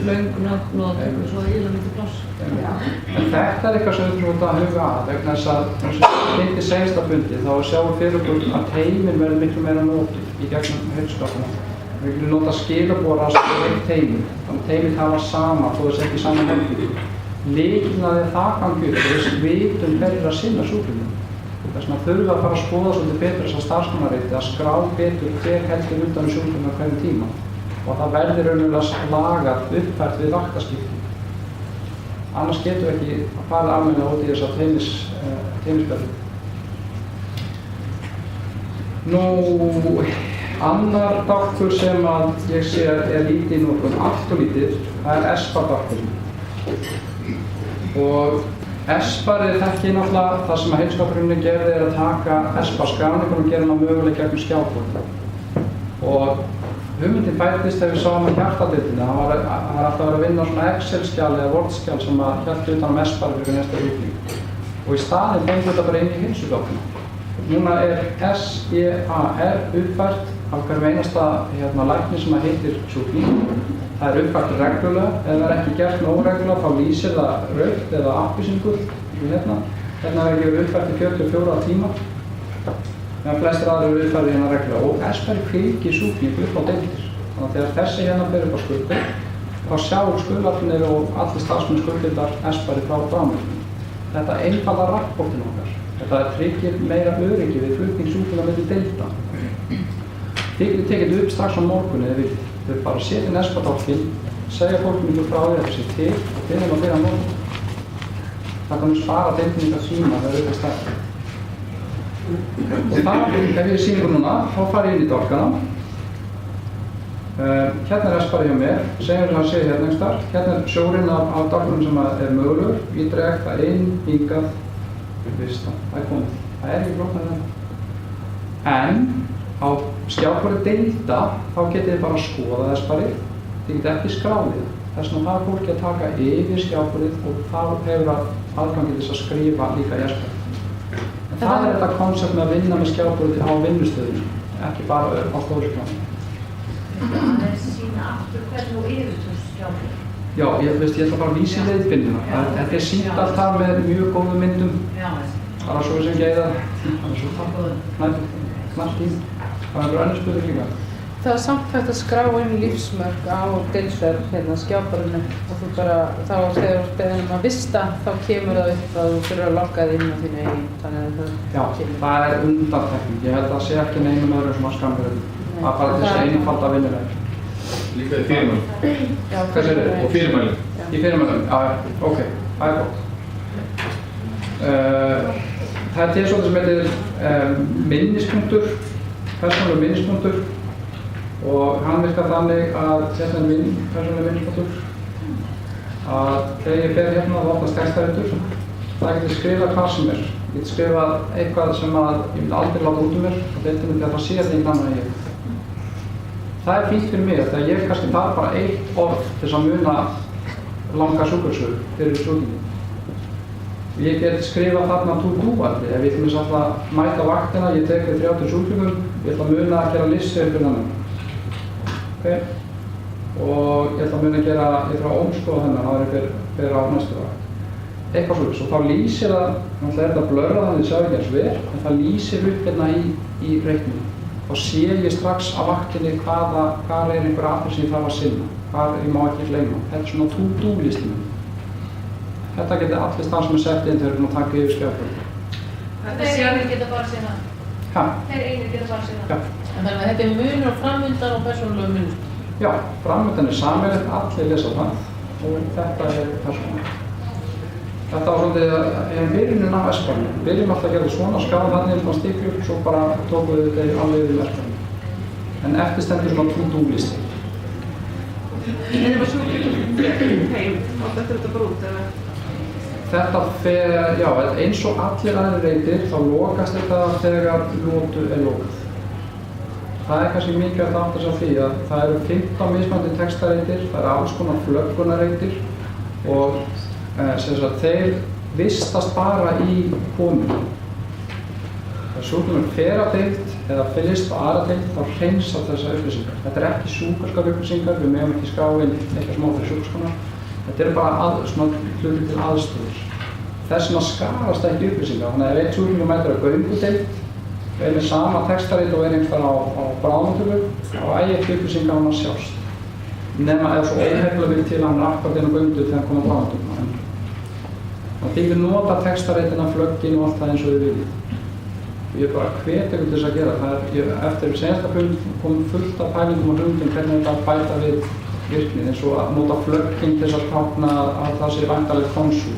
löng nöfn og tekur svo íla mikið pláss. En þetta er eitthvað sem við þurfum að huga að, vegna þess að hindi seinsta fundi þá sjáum við fyrir okkur að teymin verður miklu meira notuð í gegnum heilsuskapina. Við viljum nota skilabóra sem er eitt teymi, þannig að teymin hafa sama þó þess ekki saman heldur. Lykilnaði það gangi upp og við vitum hverjir að sinna sjúklingum. Þess vegna þurfum við að fara að skoða svolítið betur þessa starfsmannareiti að skrá betur hver heldur utan sjúklingum á hverjum tíma og það verður raunverulega lagað uppfært við vaktaskipti. Annars getum við ekki að fara almennilega út í þessa teymisspjöldu. Nú, annar dálkur sem að ég sé er lítið í notkun, allt og lítið, það er ESPAR-dálkurinn. Og ESPAR-ið þekki náttúrulega það sem að heilsuskapurinn gerði er að taka ESPAR-skráningun og gera hana möguleg gegnum skjáport. Og hugmyndin fættist þegar við sáum að hjartadeildinni. Það var alltaf að vera að vinna á svona Excel-skjal eða Word-skjal sem að hélt utan ESPAR fyrir næsta sjúkling. Og í staðinn fengum við þetta bara inn í heilsuskapina. Núna er SEAR uppfært af hverjum einasta lækni sem að heitir sjúkling. Það er uppfært reglulega. Ef það er ekki gert með óreglulega þá lýsir það rautt eða appelsínugult. Hérna er ekki uppfært í 44 tíma. Meðan flestir aðrir eru uppfærið hérna reglulega og ESPAR fylgir sjúkling upp á deildir. Þannig að þegar þessi hérna fer upp á skurðdeild, þá sjá skurðlæknir og allir starfsmenn skurðdeildar ESPAR frá framleiðslunni. Þetta einfaldar rapportinn okkar. Þetta tryggir meira öryggi við flutning sjúklinga milli deilda. Þið getið tekið upp strax á morgun eða viljið. Þau bara setja nespatálkinn, segja fólkinu ekki frá því að það sé til og byrjum að byrja að nota. Það kannum spara deildinni að síma þegar auðvitað stærð. Og það, ef ég sýnir núna, þá fara ég inn í dálkana. Hérna er espari hjá mér, segjum við að sé hérna einhvers staðar. Hérna er sjórinn af dálkunum sem er mögulegur. Ég dreg það inn, hingað, vista, það er komið. Það er ekki flóknar þetta. En á skjáborði deilda þá getið þið bara að skoða esparið. Þið getið ekki skráðið. Þess vegna þarf fólki að taka yfir skjáborðið og þá hefur aðgangið þess að skrifa líka í esparið. En það er þetta konsept með að vinna með skjáborðið á vinnustöðinu, ekki bara á stóðskjáborðinu. Það er sína aftur hvernig þú yfirtókst skjáborðið. Já, ég ætla bara að vísa í leiðbindina. Þetta er sýnt allt þar með mjög góðum myndum. Bara svo sem geiða. Það er svo knallt í. Það er önnur spurning líka. Það er samt hægt að skrá inn lífsmörk á deilsverð hérna skjáborðinu og þú bara, þá þegar þú beðin að vista, þá kemur það upp að þú fyrir að logga þig inn á þínu eigin, þannig að það kemur. Það er undantekning. Ég held að það sé ekki neinum öðrum sem að skammir þetta. Það er bara þess að einfalda vinnuleg. Líka í fyrirmælum. Hvað segir þið? Og fyrirmælum. Í fyrirmælum? Já, ok. Það er gott. Það er til svona sem heitir minnispunktur, persónulegur minnispunktur og hann virkar þannig að þetta er minn persónulegur minnispunktur að þegar ég fer hérna þá oftast textareitur það getur skrifað hvað sem er. Ég getur skrifað eitthvað sem að ég myndi aldrei láta út um mér og deildin myndi að það sé þetta einhvern annan en ég. Það er fínt fyrir mig þegar ég kannski þarf bara eitt orð til þess að muna langa sjúkrasögu fyrir sjúklinginn. Ég get skrifað þarna to-do-valdi. Ef ég til þess að mæta vaktina, ég tek við 30 sjúklingum, ég ætla að muna að gera listi fyrir hennar. Okay. Og ég ætla að muna að gera, ég þarf að ómskoða hennar áður en fyrir á næstu vakt. Eitthvað svoleiðis. Og þá lýsir það, náttúrulega er þetta blörrað þannig að þið sjáu ekki eins vel, en það lýsir upp hérna í reikningum. Þá sé ég strax á vaktinni hvar er einhver aðrir sem ég þarf að sinna, hvar ég má ekki gleyma. Þetta er svona to-do-listinu. Þetta getur allir stað sem er sett inn þegar við erum að taka yfir skjáborðið. Þeir einir geta bara sinna? Hæ? Þeir einir geta bara sinna? Já. Þannig að þetta er munur og framvindan og persónulegur munur? Já, framvindan er sameiginlegt, allir lesa það og þetta er persónulega. Þetta var svolítið byrjunin af esparinu. Byrjum alltaf að gera svona skáð þannig svona stiklur, svo bara tókum við þetta alveg yfir esparinu. En eftir stendur svona to-do-listi. En ef að sjúklingurinn heim, þá dettur þetta bara út, eða? Þetta fer, já, eins og allir aðrir reitir, þá lokast þetta þegar lotu er lokað. Það er kannski mikilvægt að átta sig á því að það eru 15 mismunandi textareitir, það eru alls konar flöggunarreitir og þeir vistast bara í konunni. Þegar sjúklingurinn fer á deild eða fylgist á aðra deild, þá hreinsar þessar upplýsingar. Þetta er ekki sjúkrarskrárupplýsingar, við megum ekki skrá inn eitthvað smá fyrir sjúkrarskrárna. Þetta er bara svona hluti til aðstöður. Þess vegna skarast ekki upplýsingar. Þannig að ef einn sjúklingur mætir á göngudeild, er með sama textareit og er einhvers á bráðamóttöku, þá ægir ekki upplýsingar á hann að sjást. Nema ef svo óhefnilega vil til að hann er akkurat inn á göngudeild þegar hann kom á bráðamóttökuna. Þannig að þið nota textareitina, flöggin og allt það eins og þið viljið. Ég bara hvet ykkur til þess að gera. Eftir senasta fund kom fullt af pælingum og hugmyndum hvernig þetta bæta við virknið, eins og að nota flöggin til þess að tákna að það sé væntanleg konsúl.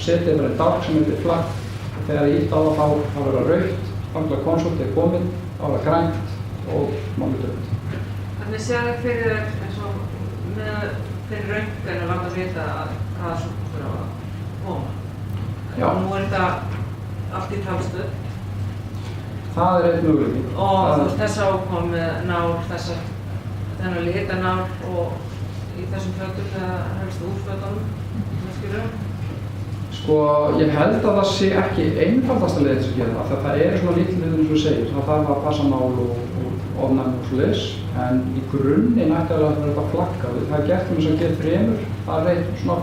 Setið bara í dálk sem heitir flagg og þegar ég ítt á það þá verður það rautt, væntanleg konsúl er kominn, þá er það grænt og málið dögt. Þannig séu fyrir eins og fyrir röntgen að láta vita hvaða sjúkdómur á að koma. Já. Og nú er þetta allt í talstöð. Það er einn möguleiki. Og þú veist þessa ákom með nál, þennan litanál og í þessum fötum eða helst úrfötunum, hvað skilur? Sko, ég held að það sé ekki einfaldasta leiðin sem gera það, það eru svona lítið eins og þú segir, það þarf að passa nál og ofnæmi og svoleiðis, en í grunninn ætti að vera þetta flagga. Það er gert um þess að gera þremur, það er eitt svona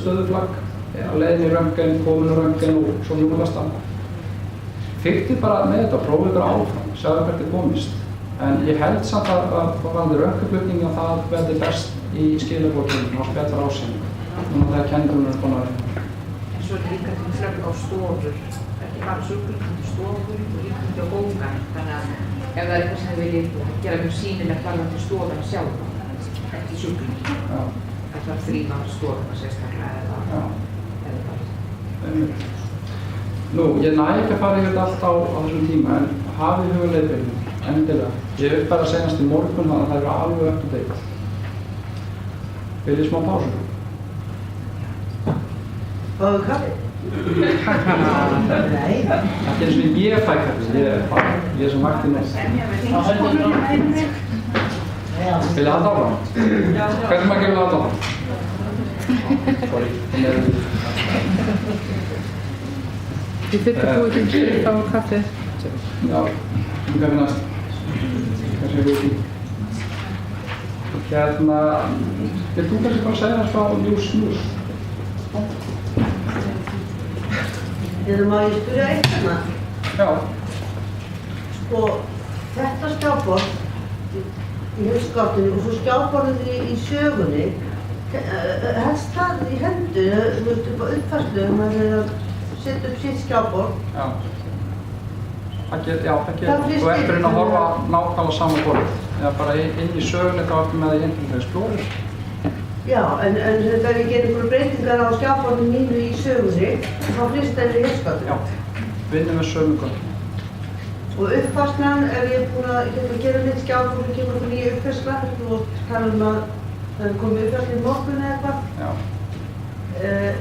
stöðuflagg, að leiðin í röntgen, komin á röntgen og svo núlasta. Fyrtið bara með þetta, prófið bara áfram, sjáðu hvert þið komist. En ég held samt að varðandi röntgenflutning að það verði best í skilabókinum og spjallar ásýning. Núna það er kenningunum búin að vera. En svo er líka til flögg á stofur, ekki bara sjúklingur, stofur og líka til bókan. Þannig að ef það er eitthvað sem þið viljið gera mjög sýnilegt varðandi stofuna sjálfa, ekki sjúklingi. Það þarf þrýma stofuna sérstaklega eða bara. Nú, ég næ ekki að fara yfir þetta allt á þessum tíma, en hafið hugleiðbyrjum, endilega. Ég uppfæra senast í morgun, þannig að það eru alveg up to date. Viljið smá pásu? Fáðu kaffi? Nei. Ekki eins og ég fæ kaffi, ég er sem vaktinn er. Viljið halda áfram? Hvernig maður gefur það halda áfram? Sorry. Þið þurftu búið til að fá kaffi. Já, kaffi næst. Kannski við því. Vil þú kannski bara segja þess frá Ljús Snús? Eða má ég spyrja eitthvað? Já. Sko, þetta skjáborð í hausgáttinu og svo skjáborðið í sögunni, helst það í hendu, þú veist, upp á uppfærslu, maður er að setja upp sitt skjáborð. Já. Það getur, þú eftir að horfa nákvæmlega saman borðið. Eða bara inn í sögunni þá eftir með það í Infinite Explorer. Já, en þetta er ekki einhverju breytingar á skjáborðinu mínu í sögunni, þá flýst það í hausgáttinu. Já, vinnum við sögungum. Og uppfærslan, ef ég er búin að gera mitt skjáborð og kemur fyrir nýja uppfærsla, og kannum að það er komið uppfærsla í morgun eða eitthvað. Já.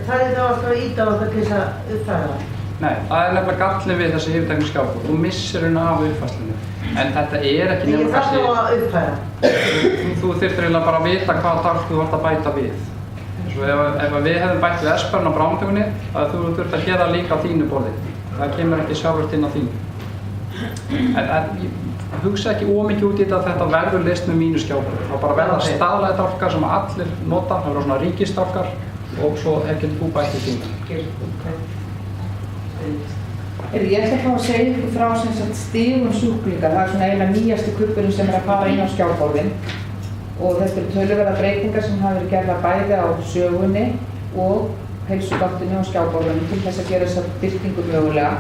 Það er þá alltaf að ýta á þetta til þess að uppfæra það. Nei, það er nefnilega gallin við þessi yfirteknu skjáborð. Þú missir henni af uppfærslunni. En þetta er ekki Ég þarf þá að uppfæra. Þú þyrftir eiginlega bara að vita hvaða dálk þú vart að bæta við. Svo ef við hefðum bætt við espern á bráðmóttökunni, þú þurft að gera líka á þínu borði. Það kemur ekki sjálfur inn á þínu. En hugsa ekki ómikið út í þetta að þetta verður list með mínu skjáborð. Það bara verða staðlega dálkar sem allir nota, það verður svona ríkisdálkar og svo getur þú bætt við þínu. Ég ætla að fá að segja ykkur frá stigum sjúklinga. Það er svona eiginlega nýjasti kubburinn sem er að fara inn á skjáborðin. Og þetta eru töluverðar breytingar sem hafa verið gerðar bæði á sögunni og heilsugáttinni og skjáborðinni til þess að gera þessa birtingu mögulega.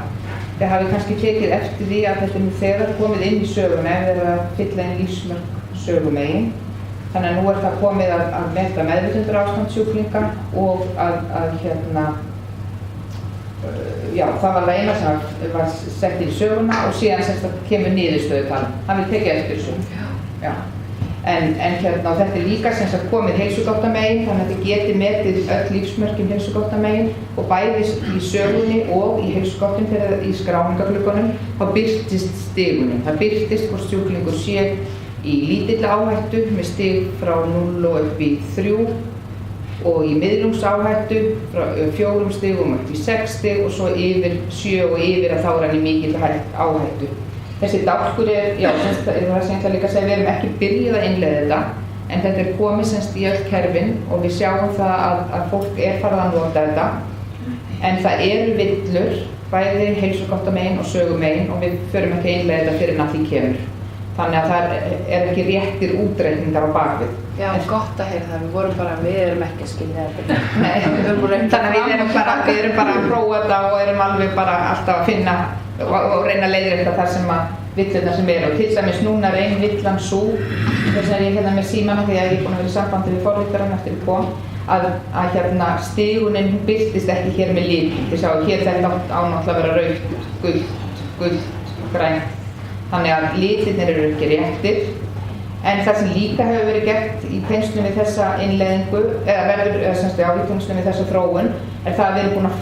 Þið hafið kannski tekið eftir því að þetta er nú þegar komið inn í söguna ef þeir eru að fylla inn lífsmörk sögumegin. Þannig að nú er það komið að meta meðvitundarástand sjúklinga og það var það eina sem var sett inn í söguna og síðan kemur niðurstöðutal. Það vil tekið eftir þessu. Já. En þetta er líka komið heilsugáttamegin, þannig að þið geti metið öll lífsmörkin heilsugáttamegin og bæði í sögunni og í heilsugáttin fyrir í skráningagluggunum þá birtist stigunum. Það birtist hvort sjúklingur sé í lítilli áhættu með stig frá 0 og upp í 3 og í miðlungsáhættu frá 4 stigum upp í 6 stig og svo yfir 7 og yfir að þá er hann í mikil áhættu. Þessi dálkur er, það er það sem ég ætla líka að segja, við erum ekki byrjuð að innleiða þetta en þetta er komið í öll kerfin og við sjáum það að fólk er farið að nota þetta en það eru villur, bæði heilsugáttamegin og sögumegin og við förum ekki að innleiða þetta fyrir en að því kemur. Þannig að það er ekki réttir útreikningar á bakvið. Já, gott að heyra það, við erum ekki að skilja þetta. Nei, þannig að við erum bara að prófa þetta og erum alveg bara alltaf að finna og reyna að leiðrétta þar sem að villurnar sem eru. Og til dæmis núna er ein villan sú, þess að ég með símanum því að ég er búin að vera í sambandi við forritarann eftir að kom, að stigunin birtist ekki hér með lit. Þið sjáu hér þetta ánáttúrulega að vera rautt, gult, grænt. Þannig að litirnir eru ekki réttir. En það sem líka hefur verið gert í tengslum við þessa innleiðingu, í tengslum við þessa þróun, er það að við erum búin að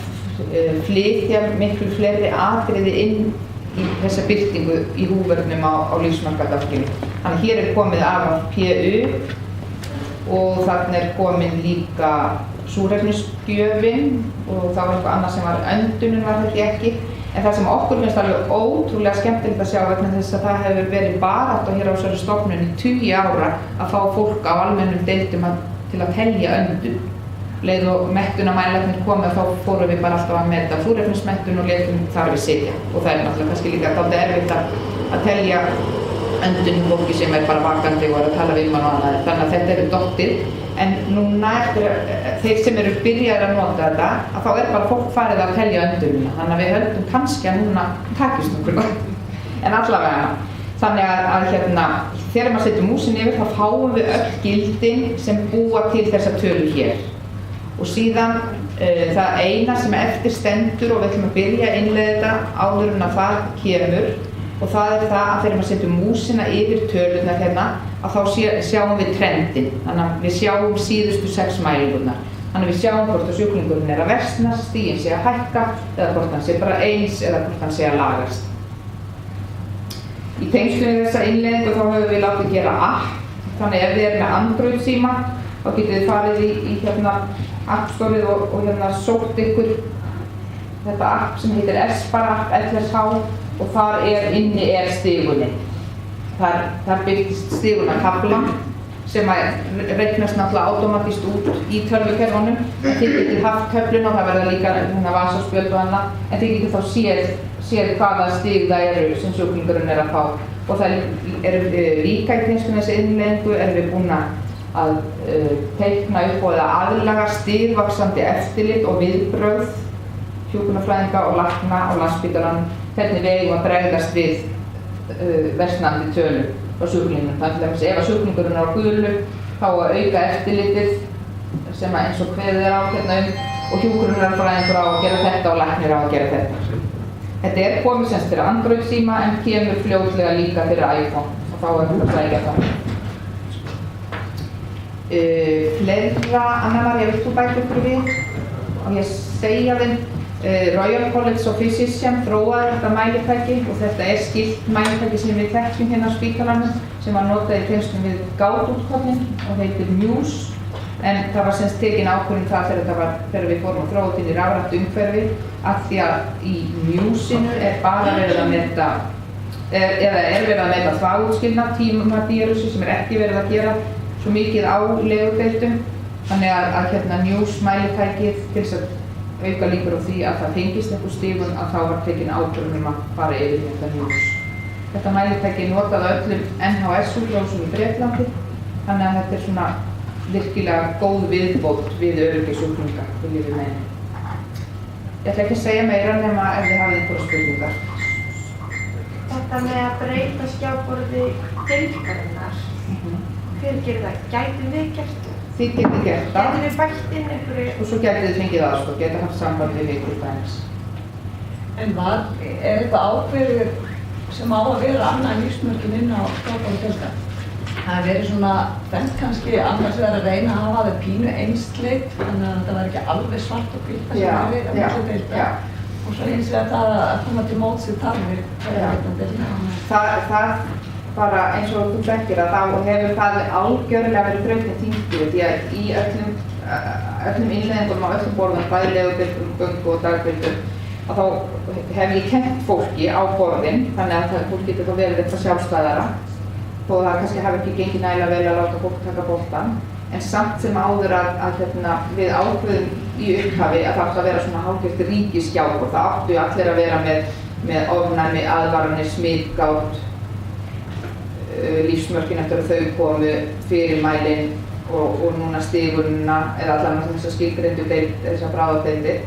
flytja miklu fleiri atriði inn í þessa birtingu í húðvörnum á lífsmarkadálkinu. Þannig að hér er komið af PU og þarna er komin líka súrefnisgjöfin og það var eitthvað annað sem var öndunin var þetta ekki. En það sem okkur finnst alveg ótrúlega skemmtilegt að sjá vegna þess að það hefur verið barátta hér á þessari stofnun í 20 ára að fá fólk á almennum deildum til að telja öndun. Leið og mettunarmælarnir komið þá fórum við bara alltaf að meta súrefnismettun og létum þar við sitja. Og það er náttúrulega kannski líka dálítið erfitt að telja öndun í fólki sem er bara vakandi og er að tala við mann og annað. Þannig að þetta eru dottir. En núna eftir þeir sem eru byrjaðir að nota þetta, að þá er bara fólk farið að telja öndunina. Þannig að við höldum kannski að núna takist okkur gott. En allavega, Þannig að þegar maður setur músin yfir þá fáum við öll gildin sem búa til þessa tölu hér. Og síðan það eina sem eftir stendur og við ætlum að byrja að innleiða þetta áður en að það kemur og það er það að þegar maður setur músina yfir tölurnar hérna að þá sjáum við trendin. Þannig að við sjáum síðustu 6 mælingurnar. Þannig að við sjáum hvort að sjúklingurinn er að versna, stiginn sé að hækka eða hvort hann sé bara eins eða hvort hann sé að lagast. Í tengslum við þessa innleiðingu þá höfum við látið gera app. Þannig ef þið er með Android síma þá getið þið farið í App Store og sótt ykkur þetta app sem heitir S-bar app LSH og þar inni stigunni. Þar byrjast stigunartafla sem að reiknast náttúrulega automatískt út í tölvukerfunum. Þið getið haft töfluna, það verða líka vasaspjöld og annað, en þið getið þá séð hvaða stig það eru sem sjúklingurinn er að fá. Og það líka í tengslum þessi innleiðingu við búin að teikna upp og aðlaga stigvaxandi eftirlit og viðbrögð hjúkrunarfræðinga og lækna á Landspítalanum hvernig við eigum að bregðast við versnandi tölu á sjúklingnum. Þannig að ef sjúklingurinn er á gulu þá að auka eftirlitið sem eins og kveðið á og hjúkrunarfræðingur á að gera þetta og læknir á að gera þetta. Þetta er komið semst fyrir Android síma en kemur fljótlega líka fyrir iPhone og þá er þetta að sækja það. Fleira, Anna-María, vilt þú bæta ykkur við? Og ég segja þeim, Royal College of Physicians þróaði þetta mælitæki og þetta er skylt mælitæki sem við þekkjum hérna á spítalanum sem var notað í tengslum við gátútkollin og heitir Muse en það var semst tekin ákvörðun það þegar við fórum að þróa til í rafrænt umhverfi af því að í Muse-inu er bara verið að meta verið að meta þvagútskilnað tímadírusu sem ekki verið að gera svo mikið á legudeildum þannig að Muse mælitækið til þess að auka líkur á því að það tengist einhver stigum að þá var tekin ákvörðun að fara yfir þetta Muse. Þetta mælitæki notað öllum NHS-sjúkrahúsum í Bretlandi þannig að þetta er svona virkilega góð viðbót við öryggi sjúklinga, viljum við meina. Ég ætla ekki að segja meira nema ef þið hafið einhverja spurningar. Þetta með að breyta skjáborði deildarinnar, hver gerir það? Gætum við gert það? Þið getið gert það. Getum við bætt inn einhverju? Og svo getið þið fengið aðstoð, getið haft samband við ykkur dæmis. En er þetta ákveður sem á að vera annað lífsmörkin inn á skjáborði deildar? Það verið svona þennt kannski annars vegar að reyna að hafa það pínu einsleitt þannig að þetta var ekki alveg svart og hvítt það sem verið að mjög deilda og svo hins vegar það að koma til móts við þarfir það bara eins og þú þekkir að þá hefur það algjörlega verið þrautin þýndu því að í öllum innleiðingum á öllum borðum bæði legudeildum, göngu og dagdeildum að þá hef ég kennt fólki á borðin þannig að fólk getur þá verið eitthvað sjálfstæðara þó það kannski hafi ekki gengið nægilega vel að láta fólk taka boltann en samt sem áður að við ákveðum í upphafi að það átti að vera svona hálfgert ríkisskjábor það áttu allir að vera með ofnæmi, aðvaranir, smitgátt lífsmörkin eftir að þau komu fyrir mælinn og núna stigurina eða allan þess að skilgreindu þessar bráðadeildir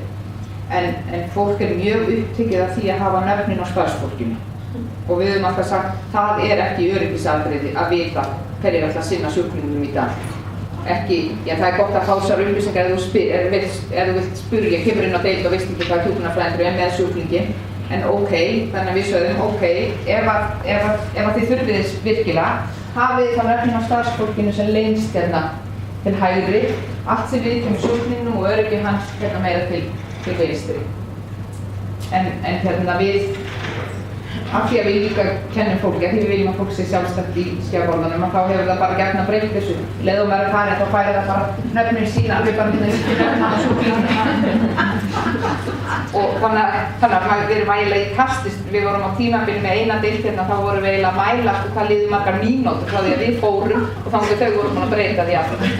en fólk er mjög upptekið af því að hafa nöfnin á starfsfólkinu og við höfum alltaf sagt það er ekki öryggisatriði að vita hverjir ætla að sinna sjúklingum í dag. Ekki, já það er gott að fá þessar upplýsingar ef þú vilt spyrja, kemur inn á deild og veist ekki hvað hjúkrunarfræðingur er með sjúklingin en ok, þannig að við sögðum ok, ef þið þurfið þess virkilega hafið þá nöfnin á starfsfólkinu sem lengst hérna til hægri allt sem við kemur sjúklingnum og öryggi hans hérna meira til vinstri en við af því að við líka kennum fólki, af því við viljum að fólk sé sjálfstætt í skjáborðunum og þá hefur það bara gert að breyta þessu. Leðum maður að fara þá færi það bara nöfnin sína alveg bara nöfnin á sjúklingum. Og þannig að við erum ægilega í kastist, við vorum á tímabili með eina deild hérna þá vorum við eiginlega að mæla hvað liði margar mínútur frá því að við fórum og þannig að þau vorum búin að breyta því aftur.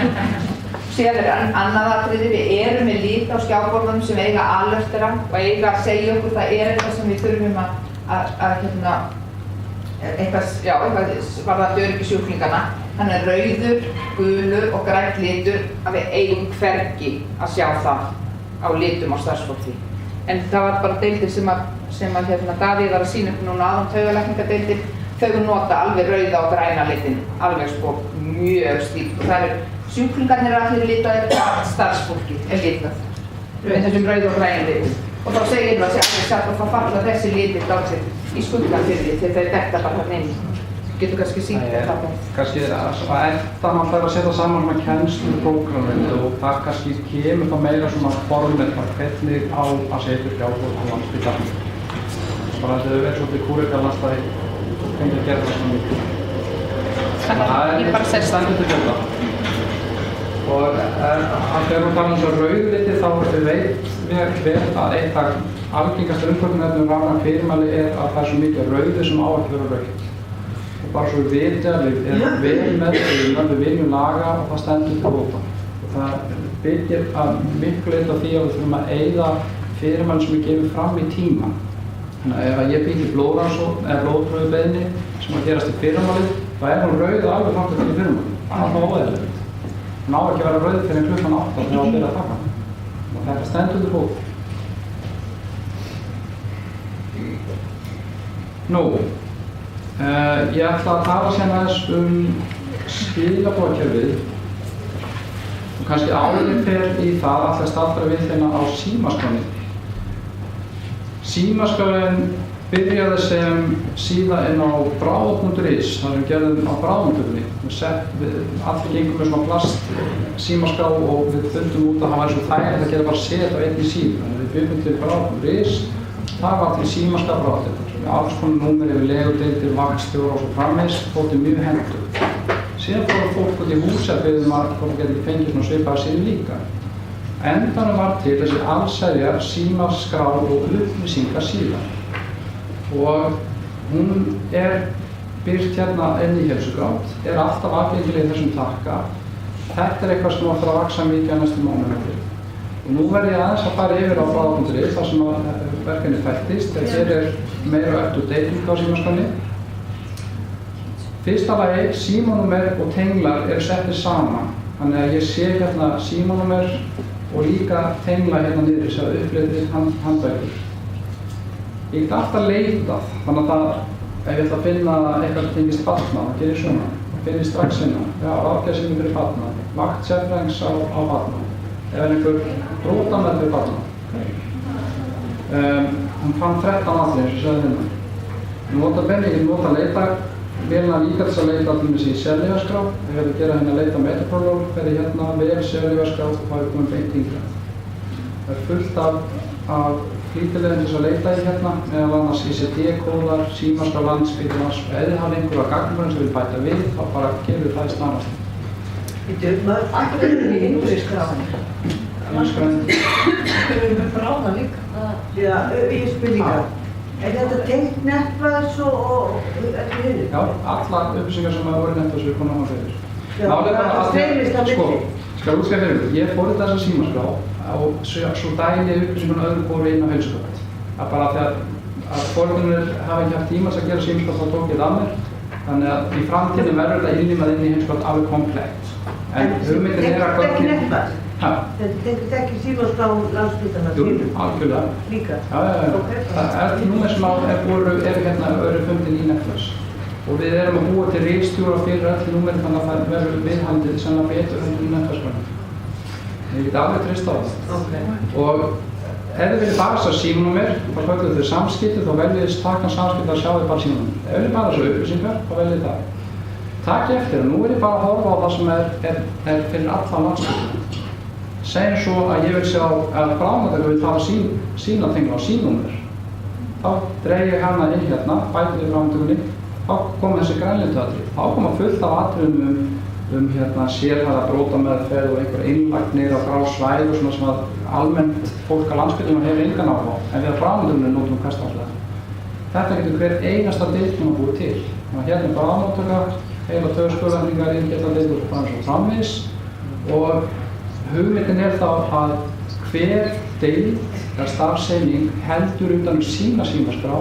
Síðan er annað atriði, við erum með lit á skjáborðunum sem eiga alertera og eiga að segja okkur það er eitthvað sem við þurfum eitthvað varðandi öryggi sjúklingana þannig að rauður, gulur og grænn litur að við eigum hvergi að sjá það á litum á starfsfólki en það var bara deildir sem Davíð var að sýna upp núna aðan taugalækningadeildir þau nota alveg rauða og græna litin, alveg sko mjög stíft og það sjúklingarnir allir litaðir, starfsfólkið litað með þessum rauð og græn litum. Og þá segir það sér alveg satt og þá falla þessi litir dálítið í skuggan fyrir því þegar þeir detta bara þarna inn. Getur kannski sýnt þetta. Kannski eftir að að setja saman með kennsluprógrammið og það kannski kemur þá meira svona formið hvernig á að setja skjábor á Landspítalann. Bara þess að þau verður svolítið kúrikalast að fengja að gera það svona mikið. Ég bara sett stendur til þetta. Og þegar við tala um svo rauðliti þá veit við að eitt af algengasta umfjöllunarefni rafræn fyrirmæli að það svo mikið rauði sem á ekki vera rautt. Bara svo við vitum að við erum vel með við viljum laga og það stendur til bóta. Og það byggir að miklu leyti á því að við þurfum að eyða fyrirmæli sem við gefum fram í tíma. Þannig að ef ég byggi blóðpröfubeiðni sem að gerast í fyrirmælið, þá hún rauð alveg fram til fyrirmælið. Það er alltaf óeðlilegt. Hún á ekki að vera rauð fyrir klukkan 8 þegar á að byrja að taka. Og þetta stendur til bóta. Ég ætla að tala sem aðeins skilaboðakerfið og kannski áður fer í það ætla að staldra við hérna á símaskránni. Símaskráin byrjaði sem síða inn á bráð.is, það sem gerðum á bráðmyndurinni. Allir gengum með svona plast símaskrá og við fundum út að það væri svo þægilegt að gera bara set á einni síðu. Þannig að við byggum til bráð.is, það var til símaskrá bráðdeildar. Alls konar númer yfir legudeildir, vaktstjóra og svo framvegis, þótti mjög hentugt. Síðan fóru fólk út í hús að biðja að fólk geti fengið svona svipaða síðu líka. Endanum var til þessi allsherjar símaskrá og upplýsingasíða. Og hún birt hérna inn í Heilsugrátt, alltaf aðgengileg í þessum takka. Þetta eitthvað sem átt að vaxa mikið á næstu mánuði. Og nú verð ég aðeins að fara yfir á bráð.is þar sem verkefnið fættist. Hér meira up-to-date á símaskránni. Fyrsta lagi, símanúmer og tenglar settir saman. Þannig að ég sé hérna símanúmer og líka tengla hérna niður þess að uppleitið handbækur. Ég get alltaf leitað, þannig að ef ég ætla að finna eitthvað sem tengist barna, þá gerir ég svona. Finn ég strax hérna, ráðgjafarsýning fyrir barna, vakt sérfræðings á barna. Ef einhver brotameð fyrir barna. Hún fann 13 allir eins og sagði hérna. Ég nota leitavélina líka til að leita til þessi sérlyfjaskrá. Ég hefði gerað hérna að leita metaprolól, ferði hérna vel sérlyfjaskrá og það er komið beint yngra. Það er fullt af flýtilegum til að leita í hérna, meðal annars ICD-kóðar, símaskrá Landspítalans og ef þið hafa einhverja gagnrýni sem vil bæta við, þá bara gefur það í snarnast. Akkur er í innri skráðan. Skráðan. Við erum með bráðan líka. Já, ég spyr líka. Er þetta tengt netvæðs og ekki hinni? Já, allar upplýsingar sem voru netvæðs við konum á fyrir. Já, það streymist á milli. Skal útskæða fyrir mig. Ég fór þessa símaskrá og svo dæli upplýsingarna öðru fóru inn á Heilsugrátt. Það er bara þegar að foreldrarnir hafa ekki haft tíma til að gera símaskrá þá tók ég það mér. Þannig að í framtíðinni verður þetta innlimað inn í Heilsugrátt alveg komplett. En hugmyndin að Þetta ekki netvæðs? Þetta ekki símaskrá Landspítalans? Jú, algjörlega. Líka? Já. Það til númer sem eru hérna öðru fundin í netvæðs. Og við erum að búa til ritstjóra fyrir öll númer þannig að það verður viðhaldið sennilega betur í netvæðskránni. Ég get alveg treyst á það. Og ef þið viljið bara þessar símanúmer, þá köllum þau samskipti, þá veljið takkan samskipti að sjá þið bara símanúmer. Ef þið bara þessar upplýsingar, þá veljið það. Takk eftir og nú ég bara að horfa á það sem er fyrir allan Landspítalann. Segjum svo að ég vil sjá að bráðmyndagur vil hafa sína tengla á sínúmer. Þá dreg ég hana inn hérna, bæti við bráðmyndagunni, þá koma þessi grænlinduatrið. Þá koma fullt af atriðum hérna sérhæfða brótameðferð og einhver innlagnir á grá svæð og svona sem að almennt fólk á Landspítalanum hefur engan áhuga á, en við á bráðmyndagunni notum hversdagslega. Þetta getur hver einasta deildum að búið til. Hérna er bráðmóttaka, heila taugaskólaendingar, inngjaldadeildur og svo framvegis og hugmyndin er þá að hver deild eða starfseining heldur utan sína símaskrá.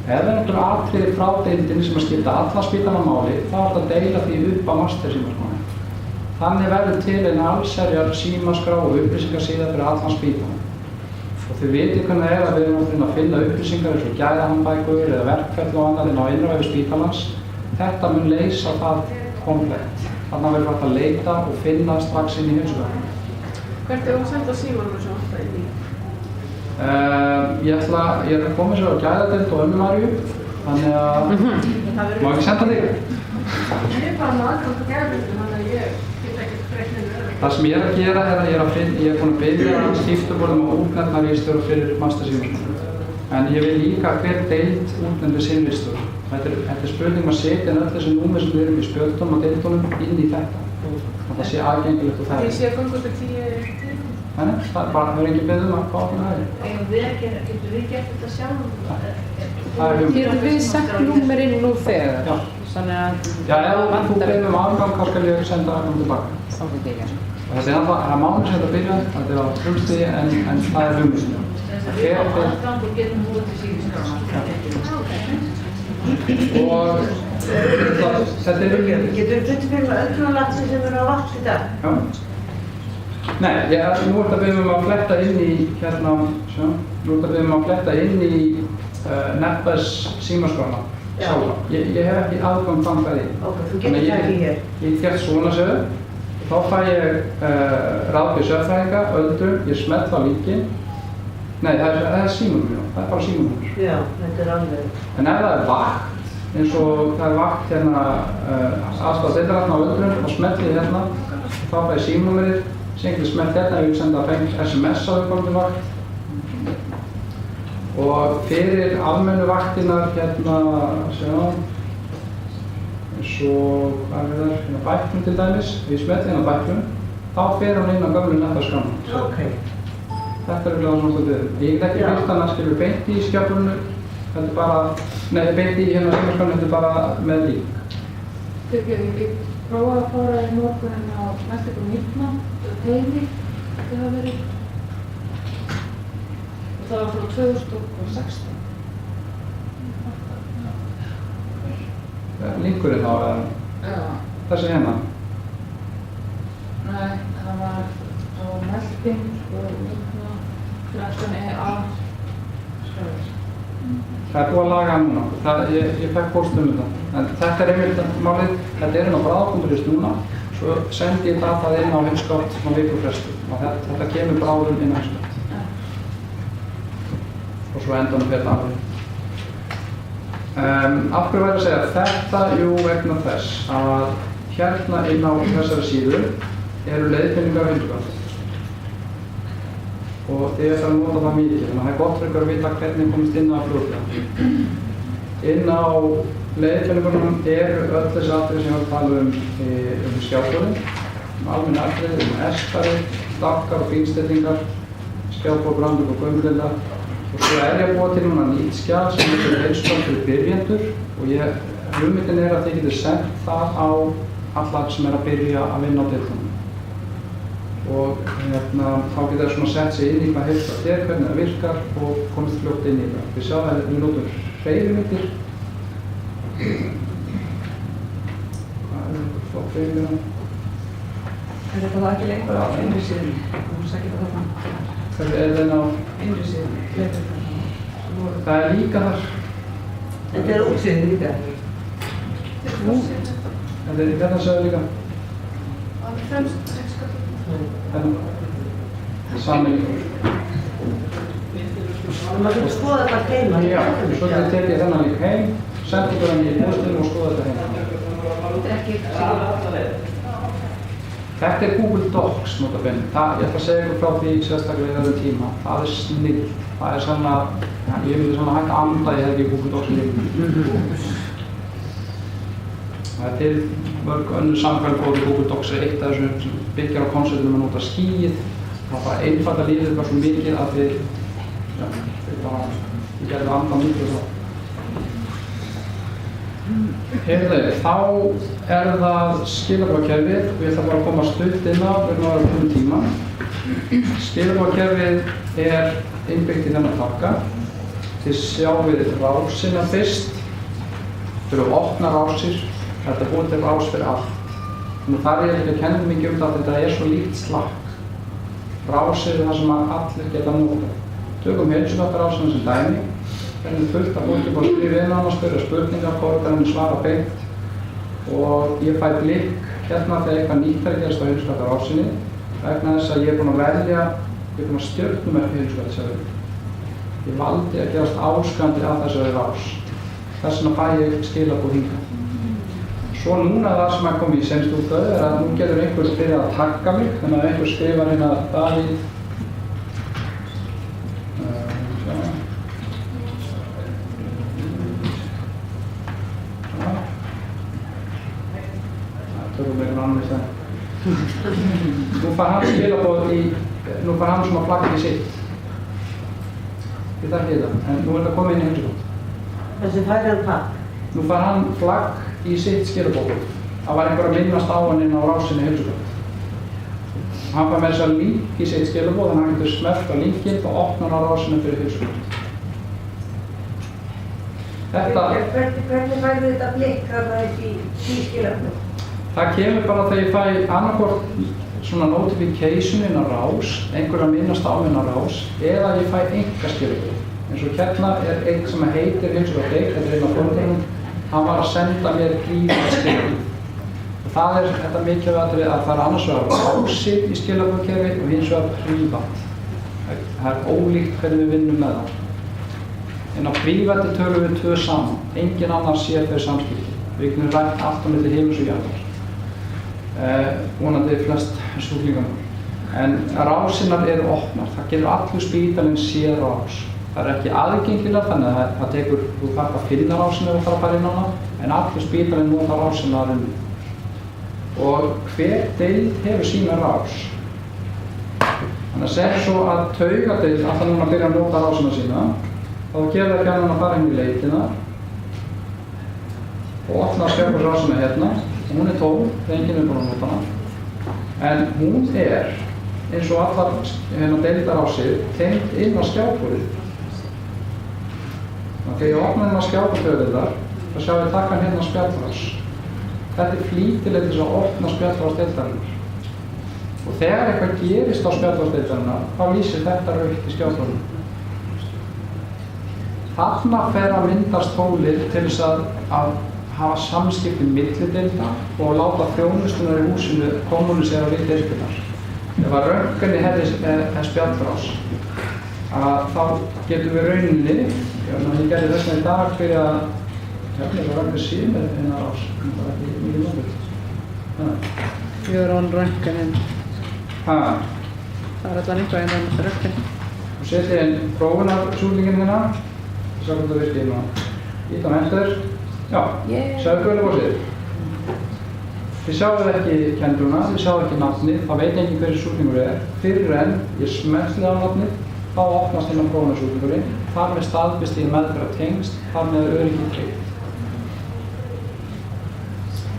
Ef það er einhver atriði frá deildinni sem að skipta alla spítalann máli, þá er þetta að deila því upp á master símaskráni. Þannig verður til einn allsherjar símaskrá og upplýsingasíða fyrir allan spítalann. Og þið vitið hvernig það að við erum að finna upplýsingar eins og gæðahandbækur eða verkferð og annað inn á innra vef spítalans. Þetta mun leysa það komplett. Þannig verður hægt að leita og finna strax inn í heilsugæslunni. Hvert er þú að senda símanum sem alltaf inn í? Ég er að koma sér á gæðadeild og Önnu Maríu, þannig að má ekki senda þig. Ég er bara með aðgang að gæðadeildinni, þannig að ég get ekkert breytt neina öðru. Það sem ég er að gera er að ég er búin að byrja að skiptaborðum og útnefna ritstjóra fyrir mastersímanum. En ég vil líka hver deild útnefni sinn ritstjóra. Þetta er spurning að setja öll þessi númer sem við erum í spjöldunum og deildunum inn í þetta. Og það sé aðgengilegt og það. Ég sé að ganga út af 10 tíma. Nei, það er bara, það er engin beðum að hvað það er. Getur við gert þetta sjálf? Getur við sett númerinn nú þegar? Já. Þannig að... Já, ef þú beðum aðgang, þá skal ég senda aðgang tilbaka. Þá fyrir ekki. Og þetta er mánuð sem þetta byrja, þetta er á frumstigi en það er hugmyndin. Aðgang og getum búið til síðuskrána. Og þetta er Getur þú fyrir með öllunarlatsi sem eru á vakt í dag? Já. Nei, nú er þetta við að fletta inn í Netbæs símaskrána sjálfa. Ég hef ekki aðgang þangað inn. Ok, þú getur það ekki hér. Ég gert svona sög, þá fæ ég ráðbyrð sérfræðinga, öldru, ég smelt á líkin. Nei, það er símanúmer, það er bara símanúmer. Já, þetta er alveg. En ef það er vakt, eins og það er vakt hérna aðstæða deildarlækna á öldrun og smelt ég hérna, þá fæ ég símanúmerið, sem getur smelt hérna ef ég senda SMS á viðkomandi vakt. Og fyrir almennu vaktinnar hérna, eins og, hvað er það, hérna bæklun til dæmis, ef ég smelt hérna bæklun, þá fer hún inn á gömlu nettaskrána. Ok. Þetta er gláð svona stöðum. Ég get ekki vilt hann að skilja beint í skjáflunum, þetta er bara, nei beint í hérna símaskránu, þetta er bara með lík. Ég prófaði að fara í morguninn á næstu ykkur nýtna, teimi, þetta hafa verið. Og það var frá 2016. Linkurinn þá, Já. þessi hérna. Nei, það var melding og nýtna, græstan EA, skræður. Það er búið að laga núna, ég fekk póst þetta. En þetta er einmitt málið, þetta er inn á bráð.is núna, svo sendi ég það inn á heimskátt á vikufrestu. Og þetta kemur bráðum inn á heimskátt. Og svo endanum fyrir það. Af hverju væri að segja þetta? Jú, vegna þess að hérna inn á þessari síðu eru leiðbeiningar á heimskátt. Og þið ætla að nota það mikið, þannig að það er gott fyrir ykkur að vita hvernig komist inn á fljóðlega. Inn á leiðbeiningunum eru öll þessi atriði sem ég var að tala skjáborðin, almenni atriði, eskari, stakkar og fínstillingar, skjáborð, brandug og gömulilla. Og svo er ég að búa til núna nýtt skjal sem er heilsugæsla fyrir byrjendur og hugmyndin er að þið getur sendt það á alla sem er að byrja að vinna á deildunum. Og þá getur það svona sett sig inn í hvað heilsugæsla er, hvernig það virkar og komist fljótt inn í það. Við sjáum að við notum hreyfimyndir. Hvað er þetta flott hreyfimyndir? En þetta var ekki lengur á innri síðunni, þú sækir það þarna. Það er þenn á Innri síðunni, það er líka þar. Þetta er útsýðin líka. Þetta er í þetta sögur líka. Sammenningur. Maður getur skoða þetta heima. Já, svo tek ég þennan líka heim, sendi ykkur hann í postinu og skoða þetta heim. Þetta er Google Docs, notabene. Ég ætla að segja ykkur frá því sérstaklega í þessum tíma. Það er snill. Það er svona, ég myndi svona hægt að anda, ég hef ekki Google Docs líka. Það er til mörg önnur samkvæmdgóði Google Docs er eitt af þessu sem byggjar á konceptum að nota skýið. Það bara einfalda lífið bara svo mikið að þið gerðu anda mikið og það. Heyrðu, þá er það skilaboðakerfið og ég ætla bara að koma stutt inn á, við erum að vera um tíma. Skilaboðakerfið er innbyggt í þennan takka. Þið sjáum við rásina fyrst. Þau eru opna rásir. Þetta er búið til rás fyrir allt. Þannig þar er ég ekki að kenna mikið um það að þetta er svo líkt slakk. Rásir er það sem allir geta notað. Tökum heilsuháttarásina sem dæmi. Þannig er fullt af fólki búið að skrifa inn á hana, spyrja spurningar, borgarinn svara beint og ég fæ blikk hérna þegar eitthvað nýtt er að gerast á heilsuháttarásinu vegna þess að ég er búinn að velja, ég er búinn að stjörnumerkja heilsuháttarásinu. Ég valdi að gerast áskrifandi að þessari rás. Þess vegna fæ ég skilaboð hingað. Svo núna það sem að koma í seinstu útgáfu er að nú getur einhver byrjað að tagga mig, þannig að einhver skrifar hérna Davíð Nú fær hann skilaboð nú fær hann svona flagg í sitt. Ég þarf ekki það, en nú er það komið inn í heilsuhótt. Þessi fær hann hvað? Nú fær hann flagg í sitt skilaboð. Það var einhver að minnast á hann inn á rásinni heilsuhótt. Hann fær með þess að link í sitt skilaboð, þannig að hann getur smerkt á linkinn og opna hann á rásinu fyrir heilsuhótt. Hvernig færðu þetta blikk að það ekki í skilaboð? Það kemur bara þegar ég fæ annarkvort svona notification inn á rás, einhver að minnast á minn á rás, eða ég fæ engaskilaboð. Eins og hérna er einn sem heitir heilsuhótt Eik, þetta er einn af fóruðurinn, hann var að senda mér prívat skilaboð. Og það er þetta mikilvægt atriði að það er annars vegar rásið í skilaboðkerfi og hins vegar prívat. Það er ólíkt hvernig við vinnum með það. En á prívati tölum við tvö saman, engin annar sér þau samskipti. Við getum rætt allt á milli himins og jarðar. Vonandi flest sjúklingamál. En rásinnar eru opnar, það getur allur spítalinn séð rás. Það er ekki aðgengilega þannig að það tekur, þú þarf að finna rásina ef þú þarf að fara inn á hana, en allur spítalinn notar rásinnar inn. Og hver deild hefur sína rás. Þannig að segja svo að taugadeild alltaf núna byrja að nota rásina sína, þá gerir það gæðan að fara inn í leitina og opna skjálfursrásina hérna. Hún er tóm, þegar enginn er búinn að nota hana. En hún er, eins og allar deildarásir, tengd inn á skjáborðið. Þegar ég opna hérna skjáborðstöðuðar, þá sjáum við takkan hérna spjallrás. Þetta er flýtileg til þess að opna spjallrásdeildarinnar. Og þegar eitthvað gerist á spjallrásdeildarinnar, þá lýsir þetta rautt í skjáborðinu. Þarna fer að myndast hólið til þess að hafa samskipti milli deilda og láta þjónustunar í húsinu kommunisera við deildirnar. Ef að röntgenni hefði spjallrás, þá getum við rauninni, ég gerði þess vegna í dag fyrir að það röntgen sé með eina rás, það var ekki mikið náttúrulega. Ég er án röntgeninn. Það er allan eitthvað en röntgen. Þú setjið inn prófunarsúlingin hérna, sjá hvað það virkið inn á. Ít á enter. Já, sjáðu gula gósið. Þið sjáu ekki kendruna, þið sjáu ekki nafnið, það veit enginn hverju sjúklingur er. Fyrir en ég smelti á nafnið, þá opnast inn á prófunarsjúklingurinn. Þar með staðfesti ég meðferð tengst, þar með öryggi tryggt.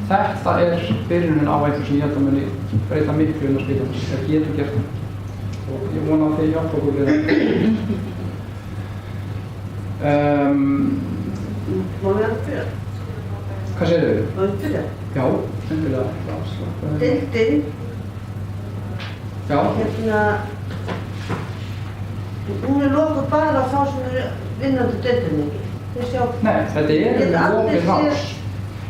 Þetta er byrjunin á einhver sem ég held að muni breyta miklu inn á spítalans, ef getur gert það. Og ég vona að þið hjálpa okkur við það. Má við að byrja? Hvað segir þau? Má við byrja? Já, endilega. Deildin. Já. Hún er lokuð bara á þá sem eru vinnandi deildinni. Nei, þetta er ekki opið rás.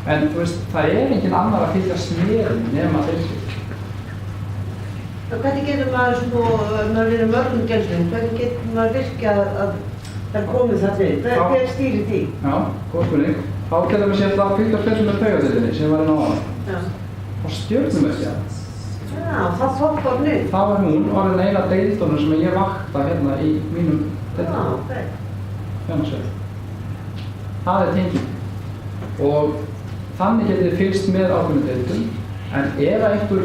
En þú veist, það er enginn annar að fylgja smerinn nema deildin. Hvernig getur maður maður er mörgum gælsum, hvernig getur maður virkað að það komið það til? Hver stýrir því? Já, góð spurning. Þá getur maður sér að fylgja spilum með taugadeildinni sem var inn á hana. Og stjörnumerkja. Já, það toppar niður. Það var hún orðin eina deildunum sem ég vakta hérna í mínum deildunum. Já, ok. Hérna sér. Það er tenging. Og þannig getur þið fylgst með ákveðnum deildum. En ef einhver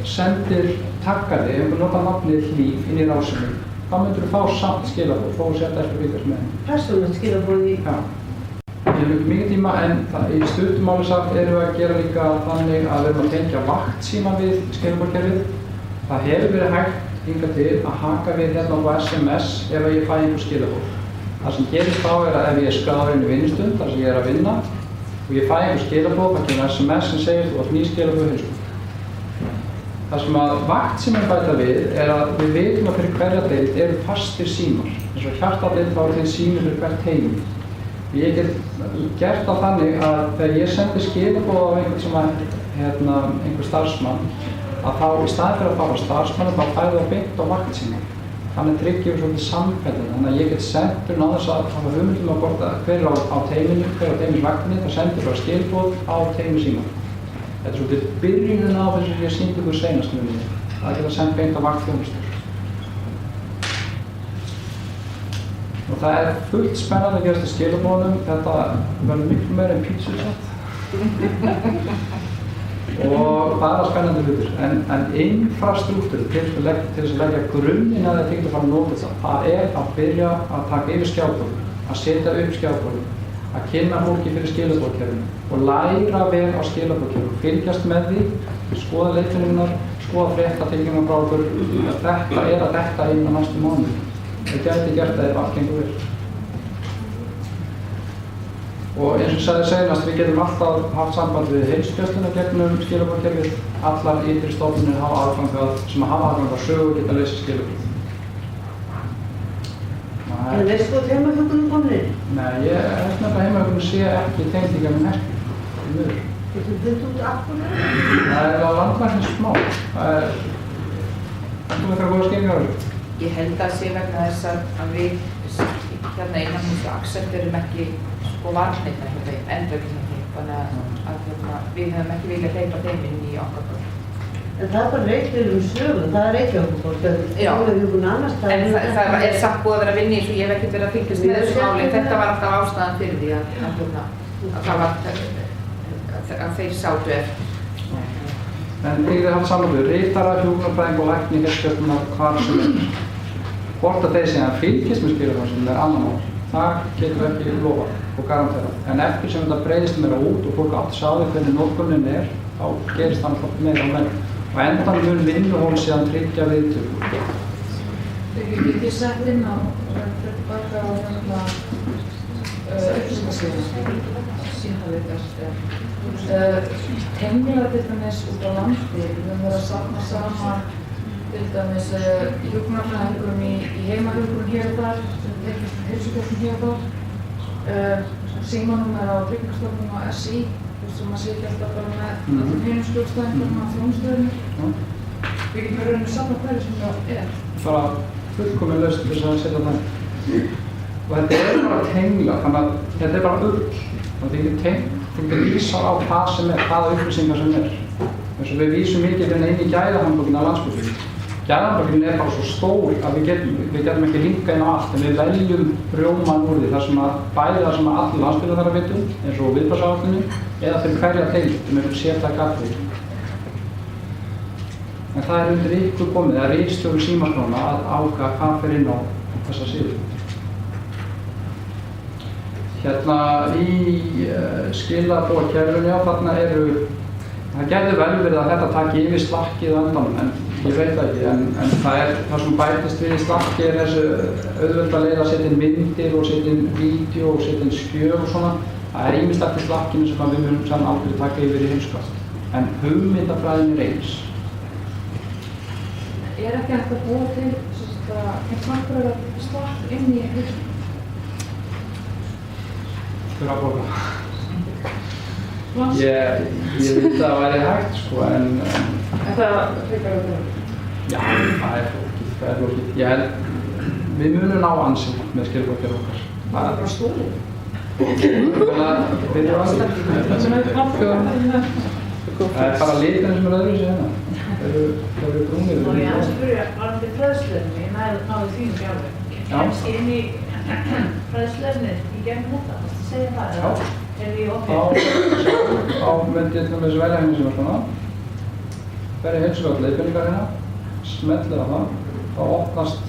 sendir taggari, einhver notar nafnið Hlíf inn í rásinu, þá myndur þú fá samt skilaboð, þó setja eftir að fylgjast með henni. Persónulegt skilaboð í? Já. Ég hef ekki mikið tíma en í stuttumáli sagt erum við að gera líka þannig að við erum að tengja vaktsíma við skilaboðkerfið. Það hefur verið hægt hingað til að haka við hérna á SMS ef ég fæ einhver skilaboð. Það sem gerist þá er að ef ég er skráður inn í vinnustund, þar sem ég er að vinna, og ég fæ einhver skilaboð, það kemur SMS sem segir þú átt ný skilaboð heilsugöld. Það sem að vakt sem við bæta við að við vitum að fyrir hverja deild eru fastir símar. Eins og hjartadeild þá eru þeir símir fyrir hvert teymi. Ég get gert það þannig að þegar ég sendi skilaboð á einhvern sem einhver starfsmann, að þá í staðinn fyrir að fara á starfsmanni þá færi það beint á vakt sína. Þannig tryggjum við svolítið samfellu. Þannig að ég get sendur náðins að hafa hugmyndum að hvort að hver á teyminu, hver á teymisvaktinni, það sendur bara skilaboð á teymi sína. Þetta er svolítið byrjunin á þessu sem ég sýndi ykkur seinast með mér. Það geta sendt beint á vaktþjónustur. Og það er fullt spennandi að gerast í skilaboðunum. Þetta verður miklu meira en pítsusett. Og það er spennandi hlutir. En infrastruktúr til þess að leggja grunninn að það tekið að fara að nota það. Það er að byrja að taka yfir skjáborðin, að setja upp skjáborðin, að kynna fólki fyrir skilaboðkerfinu og læra vel á skilaboðkerfinu, fylgjast með því, skoða leikfinninnar, skoða fréttatilkynningar frá okkur. Þetta er að detta inn á næstu mánuði. Það gæti gert það ef allt gengur vel. Og eins og ég sagði seinast, við getum alltaf haft samband við heilsugæsluna gegnum skilaboðkerfið. Allar ytri stofnanir sem hafa aðgang að sögu geta lesið skilaboð. En veistu hvað heimahjúkrun komnir? Nei, ég held nefnilega að heimahjúkrun sé ekki tengd með herkjum. Getur þið út af hverju? Það er að landlæknis smá. Þú veit hvað góða skilningar á þessu? Ég held að sé vegna þess að við hérna innan hús aksenturum ekki varnir með þeim, endurkynna þeim, þannig að við hefum ekki viljað hleypa þeim inn í okkar borg. En það er bara Reykjavík sögum, það er Reykjavík, heimahjúkrun annars staðar. En það er samt búið að vera að vinna í þessu, ég hef ekkert verið að fylgjast með þessu máli, þetta var alltaf ástæðan fyrir því að það var að þeir sátu eftir. En þið haft samlöfu, ritara, hjúkrunarfræðing og lækni heilsugæslunnar hvar sem er. Hvort að þeir síðan fylgjast með skilaboðum er annan mál. Það getur ekki lofað og garantera. En eftir sem þetta breiðist meira út og fólk átti að sjá því hvernig notkunin er, þá gerist það alltaf meira og meira. Og endan mun vinnuhól síðan tryggja viðtöku. Þegar ég get sett inn á tilbaka á upplýsingasíðan, tengla til dæmis út á landi, við höfum verið að safna saman til dæmis hjúkrunarfræðingurum í heimahjúkrun hér og þar, sem tekist heilsugæslun hér og þar, símanúmer á Tryggingastofnun og SÍ, sem maður sé ekki alltaf bara með hinum skjólstæðingarna á þjónustöðinni. Við getum verið að safna hverju sem það er. Bara fullkomin lausn til þess að setja það. Og þetta er bara tengla, þannig að þetta er bara url. Það getur vísað á hvað sem er, hvaða upplýsingar sem er. Eins og við vísum mikið inn í gæðahandbókina á Landsbókina. Gæðahandbókina er bara svo stór að við getum ekki linka inn á allt, en við veljum rjóman úr því þar sem að bæði það sem að allir landsbyggðar þarf að vita, eins og viðbragðsáætluninni, eða fyrir hverja deild með sértæk atriði. En það er undir ykkur komið, það er ritstjóri símaskrána að ákveða hvað fer inn á þessa síðu. Hérna í skilaboðkerfinu, þarna það gæti vel verið að þetta taki yfir slakkið á endanum, en ég veit það ekki, en það sem bætist við í slakki er þessu auðvelda leið að setja inn myndir og setja inn vídeo og setja inn skjöl og svona. Það er ýmislegt í slakkinu sem við munum saman aldrei taka yfir í heimskast, en hugmyndafræðin er eins. Er ekki hægt að búa til einn smakbröða slakk inn í heimskast? Spura að borga. Ég veit að það væri hægt sko, en það frekar að vera? Já, það er flókið. Ég held, við munum ná ansinn með skilaboðkerfi okkar. Það er bara stólið. Við erum alveg. Það er bara liturinn sem er öðruvísi hérna. Það eru brúnir. Og ég aðeins spyrja, varandi fræðslefni, náðu þínu fjárveg. Kemst inn í fræðslefni í gegnum þetta? Það segja það, eða er því opið? Þá myndi ég til dæmis velja hérna sem er svona. Verði heilsugæslu leiðbeiningar hérna, smellir á það, þá opnast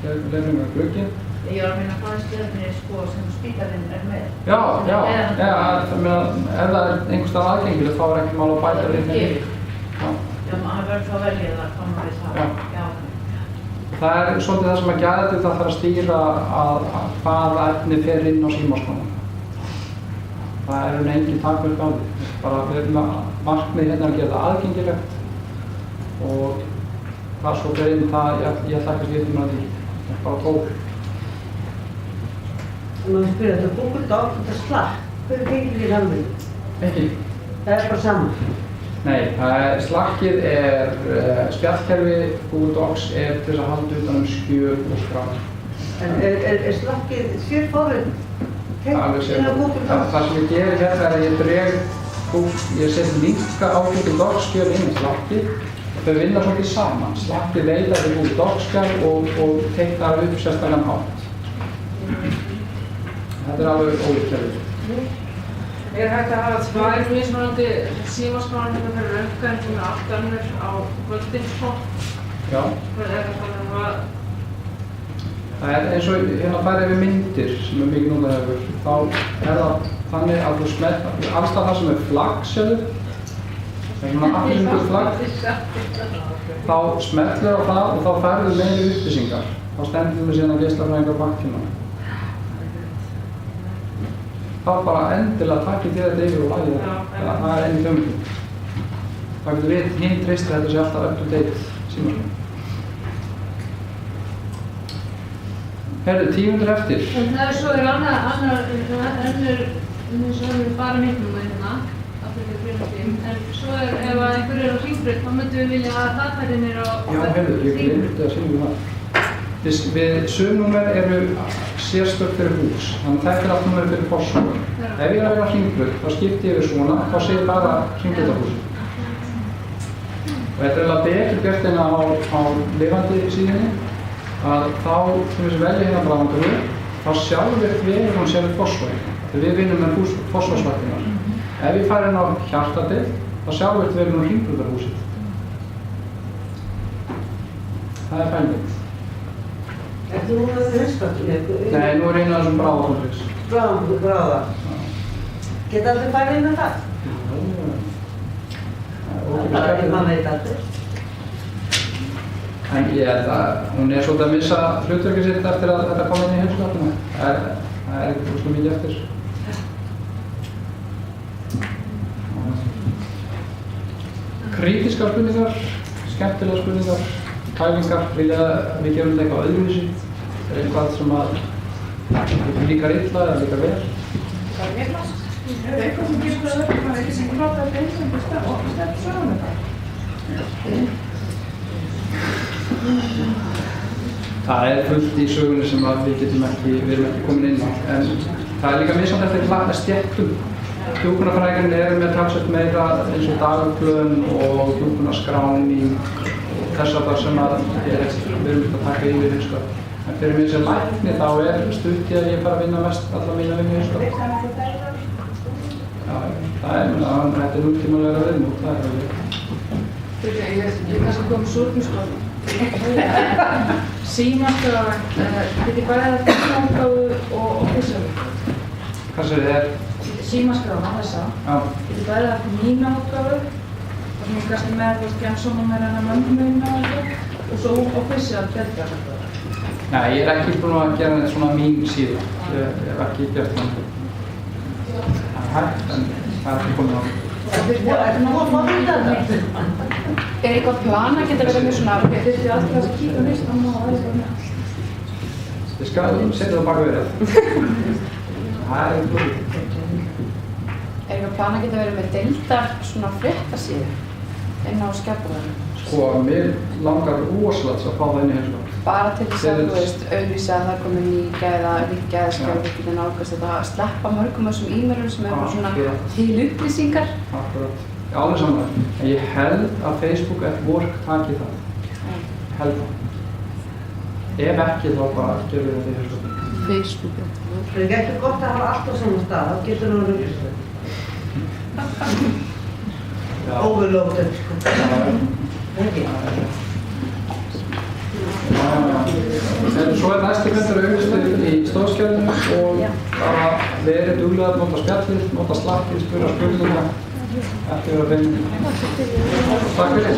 leiðbeiningar gluggi. Ég var að minna fræðslefni sko sem spítalinn er með. Já, ef það er einhvers staðar aðgengilegt þá er ekki mál að bæta við nefnir. Já, maður verður þá að velja það, komum við það. Já. Það er svolítið það sem að gæðadeild þarf að stýra að hvaða efni fer inn á símaskrána. Það er engin takmörk á því. Bara við erum að markmið hérna að gera það aðgengilegt og hvað svo fer inn það, ég ætla ekki að vita um því, bara tól. Maður spyrir þetta Google Docs, þetta Slack, hver tengir því alveg? Ekki. Það er bara saman. Nei, Slackið spjallkerfi, Google Docs til þess að halda utan skjöl og skráð. En Slackið sérforrið? Alveg sérforrið. Það sem ég gerir hérna að ég set linka á Google Docs skjöl inn í Slackið og þau vinna svolítið saman. Slackið leitar til Google Docs skjöl og teiknar upp sérstakann hátt. Þetta alveg ólíkt kerfi. Hægt að hafa tvær mismunandi símaskránar hérna fyrir rönka en fyrir allt önnur á kvöldin, sko? Já. Það eins og hérna farið yfir myndir sem mikið notað hefur, þá það þannig að þú smellir alls það sem flagg, sérðu, sem svona appelsínugult flagg, þá smellir á það og þá færðu meiri upplýsingar. Þá stendur við síðan að geislafræðingar á bakkinu. Þá bara endilega takkið þér þetta yfir og lagið þetta. Það einn þjómið. Það getur við hinn treystir þetta sé alltaf up to date símaskráin. Herðu, 10 mínútur eftir. En það svo önnur, eins og við bara miklum hérna, en svo ef einhver á hringbraut, þá myndum við vilja að það færi niður á... Já, herðu, ég gleymdi að sýna það. Við sumnúmer eru sérstök fyrir hús, þannig að þetta allt númer fyrir forsvöld. Ef ég að vera hringbraut, þá skipti ég við svona, þá sé ég bara hringbrautahúsið. Og þetta er alveg betur gert en á lifandi síðunni, að þá, sem við velja hérna bráðangur, þá sjáum við vegur hún sér við forsvöld. Þegar við vinnum með forsvarsvaktinar. Ef ég fær hérna á hjartadeild, þá sjáum við vegur hún hringbrautahúsið. Það er fælmið. Ertu núna með hundsköttum? Nei, nú er einu af þessum bráðahúsins. Bráða? Geta allir farið inn með það? Maður veit allir. En ég held að hún er svolítið að missa hlutverkið sitt eftir að þetta kom inn í heimsóknina. Það er ekki svo mikið eftir. Krítískar spurningar, skemmtilegar spurningar, pælingar, vilja við gerum þetta eitthvað öðruvísi. Er eitthvað sem að líkar illa eða líkar vel. Það er mjög Er það eitthvað sem getur það upp, það er ekki sem gráta þetta eins sem stefn sögum þetta? Það er fullt í sögunni sem við erum ekki komin inn á, en það er líka misjafnt eftir stéttum. Hjúkrunarfræðingarnir eru með talsvert meira eins og dagplön og hjúkrunarskráning og þess að það sem við erum að taka yfir hinskap. En fyrir mig sem lækni þá er stutt í að ég fara að vinna mest alla mína vinnu hinskap. Þetta er nútímalega viðmót, það er alveg. Ég kannski komið súrnusgóð. Símaskráin, getur bæðið að finna útgáfu og fyrstjáðu. Hvað sér þið er? Símaskráin á þessa. Getur bæðið að finna mína útgáfu, og sem ég kannski með Gensónúmer hennar mömmu og eitthvað, og svo á fyrstjáðu betra. Nei, ég er ekki búinn að gera neitt svona mín síða. Ég hef ekki gert það. Það er hægt, en það er ekki komið á. Er nú að fá þetta? Er eitthvað plan að geta verið með svona þurfti alltaf að kíka nýst á maður? Ég skal setja það baka verið. Það er ekki blóð. Er eitthvað plan að geta verið með deildar svona fréttasíðu inn á skjaldborðinu? Sko, mér langar rosalega að fá það inn í heimsókn. Bara til þess að, auglýsa að það komi nýtt gæðaskjál, við getum nálgast þetta að sleppa mörgum þessum e-mailum sem eru svona til upplýsingar. Akkurat. Já, alveg saman. En ég held að Facebook at Work taki það. Held það. Ef ekki þá bara gerum við þetta í heimsókn. Facebook at Work. Það er ekki gott að hafa allt á saman stað, þá getur það verið overloaded, sko. Svo er næsti fundur auðvitað í stóðskjölinu og bara verið duglega að nota spjallið, nota slakkið, spura spurninga, ekki vera feiminn. Takk fyrir.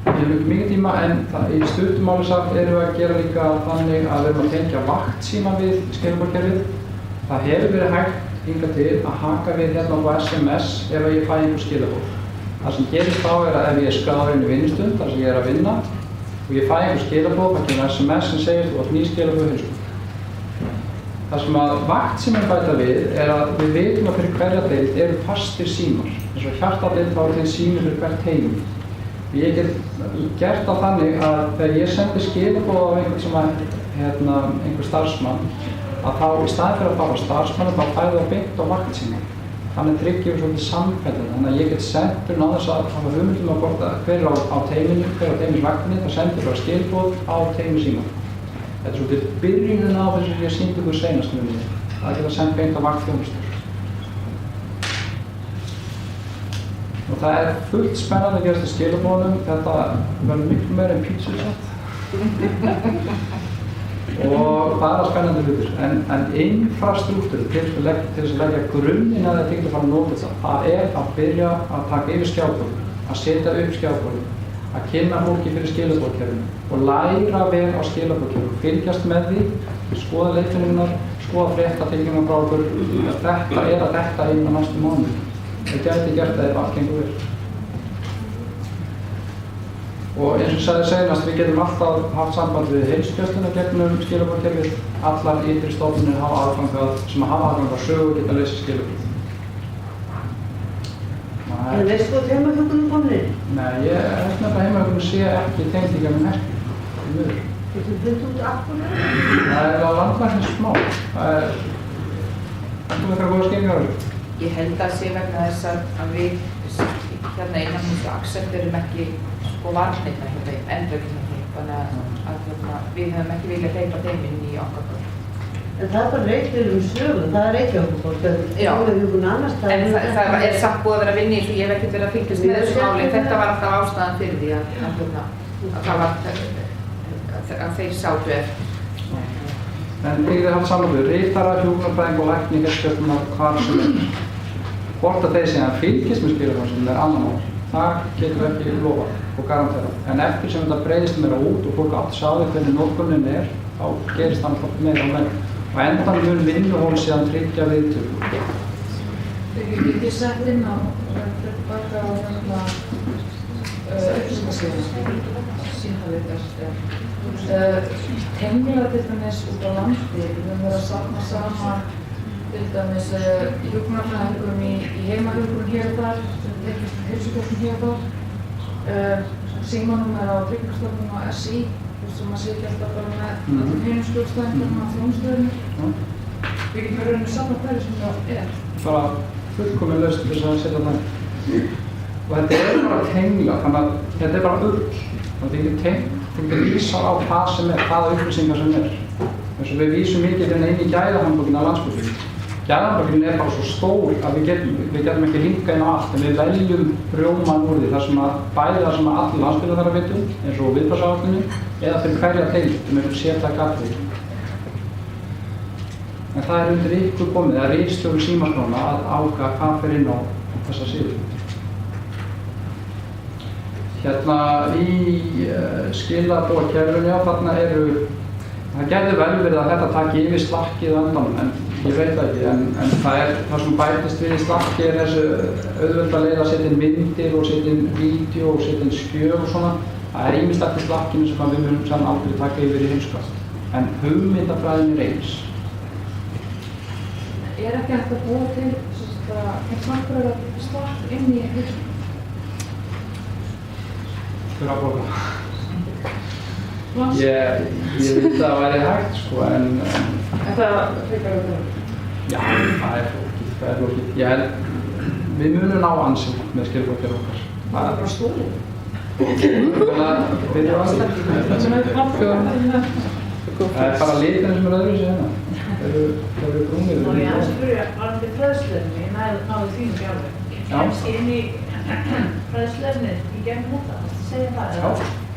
Ég hef ekki mikið tíma en í stuttum máli sagt erum við að gera líka þannig að við erum að tengja vaktsíma við skilaboðkerfið. Það hefur verið hægt hingað til að haka við hérna á SMS ef ég fæ einhver skilaboð. Það sem gerist þá er að ef ég er skráður inn í vinnustund, þar sem ég er að vinna, og ég fæ einhver skilaboð, það kemur SMS sem segir þú átt ný skilaboð hinskund. Það sem að vaktsíminn bæta við er að við vitum að fyrir hverja deild eru fastir símar. Eins og hjartadeild þá eru þeir símir fyrir hvert heimi. Ég get gert það þannig að þegar ég sendi skilaboð á einhvern sem einhver starfsmann, að þá í staðinn fyrir að fara á starfsmann þá fæði það beint á vaktsímann. Þannig tryggjum við svolítið samfellu. Þannig að ég get sendur náðins að hafa hugmyndum að hvort að hver á teiminu, hver á teimisvaktinni, það sendur bara skilaboð á teimisímann. Þetta er svolítið byrjunin á þessu sem ég sýndi ykkur seinast með mér. Það geta sendt beint á vaktþjónustur. Og það er fullt spennandi að gerast í skilaboðunum. Þetta verður miklu meira en pítsusett. Og það er spennandi hlutir. En infrastruktúr til þess að leggja grunninn að þetta geta fara að nota þetta. Það er að byrja að taka yfir skjáborðið, að setja upp skjáborðið, að kynna fólki fyrir skilaboðkerfinu og læra vel á skilaboðkerfinu, fylgjast með því, skoða leikfinninnar, skoða fréttatilkynningar frá okkur. Þetta er að detta inn á næstu mánuði. Það gæti gert það ef allt gengur vel. Og eins og ég sagði seinast, við getum alltaf haft samband við heilsugæsluna gegnum skilaboðkerfið. Allar ytri stofnanir sem hafa aðgang að sögu geta lesið skilaboð. En veistu hvað heimahjúkrun komnir? Nei, ég held með að heimahjúkrun sé ekki tengd í gegnum herkjum. Getur þið fundið út af hverju? Það er að landlæknismál. Það er eitthvað góða skilningar á þessu. Ég held að sé vegna þess að við hérna innan hús accepterum ekki varnirna hjá þeim, endurkynna þeim, þannig að við höfum ekki viljað hleypa þeim inn í okkar borg. En það er bara Reykjavík sögum, það er Reykjavík, heimahjúkrun annars staðar. En það er samt búið að vera að vinna í þessu, ég hef ekkert verið að fylgjast með þessu máli, þetta var alltaf ástæðan fyrir því að þeir sátu eftir. En þið haft saman við ritara, hjúkrunarfræðing og lækni heilsugæslunnar hvar sem er. Hvort að þeir síðan fylgjast með skilaboðum er annan mál. Það getum við ekki lofað og garantera. En eftir sem þetta breiðist meira út og fólk átt að sjá því hvernig notkunin er, þá gerist það alltaf meira og meira. Og endan mun vinnuhól síðan tryggja viðtöku. Þegar ég sett inn á baka á upplýsingasíðan, sínhæðir, tengla til dæmis út á landi, við höfum verið að safna saman til dæmis hjúkrunarfræðingum í heimahjúkrun hér og þar, heilsugæslun hér og þar, símanúmer á Tryggingastofnun og SÍ, sem maður sé ekki alltaf bara með hinum skjólstæðingarna á þjónustöðinni. Við getum verið að safna hverju sem það er. Bara fullkomin lausn til þess að setja það. Og þetta er bara tengla, þannig að þetta er bara url. Það er ekki tengt, þú getur vísað á hvað sem er, hvaða upplýsingar sem er. Þess að við vísum mikið inn í gæðahandbókina á Landsbókina. Gæðahandbókina er bara svo stór að við getum ekki linka inn á allt, en við veljum rjóman úr því þar sem að bæði það sem að allir landsbyggðar þarf að vita, eins og viðbragðsáætluninni, eða fyrir hverja deild, með sértæk atriði. En það er undir ykkur komið, það er ritstjóri símaskrána að ákveða hvað fer inn á þessa síðu. Hérna í skilaboðkerfinu, þarna það gæti vel verið að þetta taki yfir slakkið á endanum, en ég veit það ekki, en það sem bætist við í slakki er þessu auðvelda leið að setja inn myndir og setja inn vídeo og setja inn skjöl og svona. Það er ýmislegt í slakkinu sem við munum saman aldrei taka yfir í heimskast, en hugmyndafræðin er eins. Er ekki hægt að búa til smartfræða slakk inn í heimskast? Fyrir að borga. Ég veit að það væri hægt sko, en það frekar að það? Já, það er flókið. Ég held, við munum ná ansinn með skilaboðkerfi okkar. Það er bara stólið. Við erum ansinn. Það er bara liturinn sem er öðruvísi hérna. Það eru brúnir. Og ég aðeins að spyrja, varandi fræðslefni, ég náði þínu fjárveg. Kemst inn í fræðslefni í gegnum þetta, það segja það, eða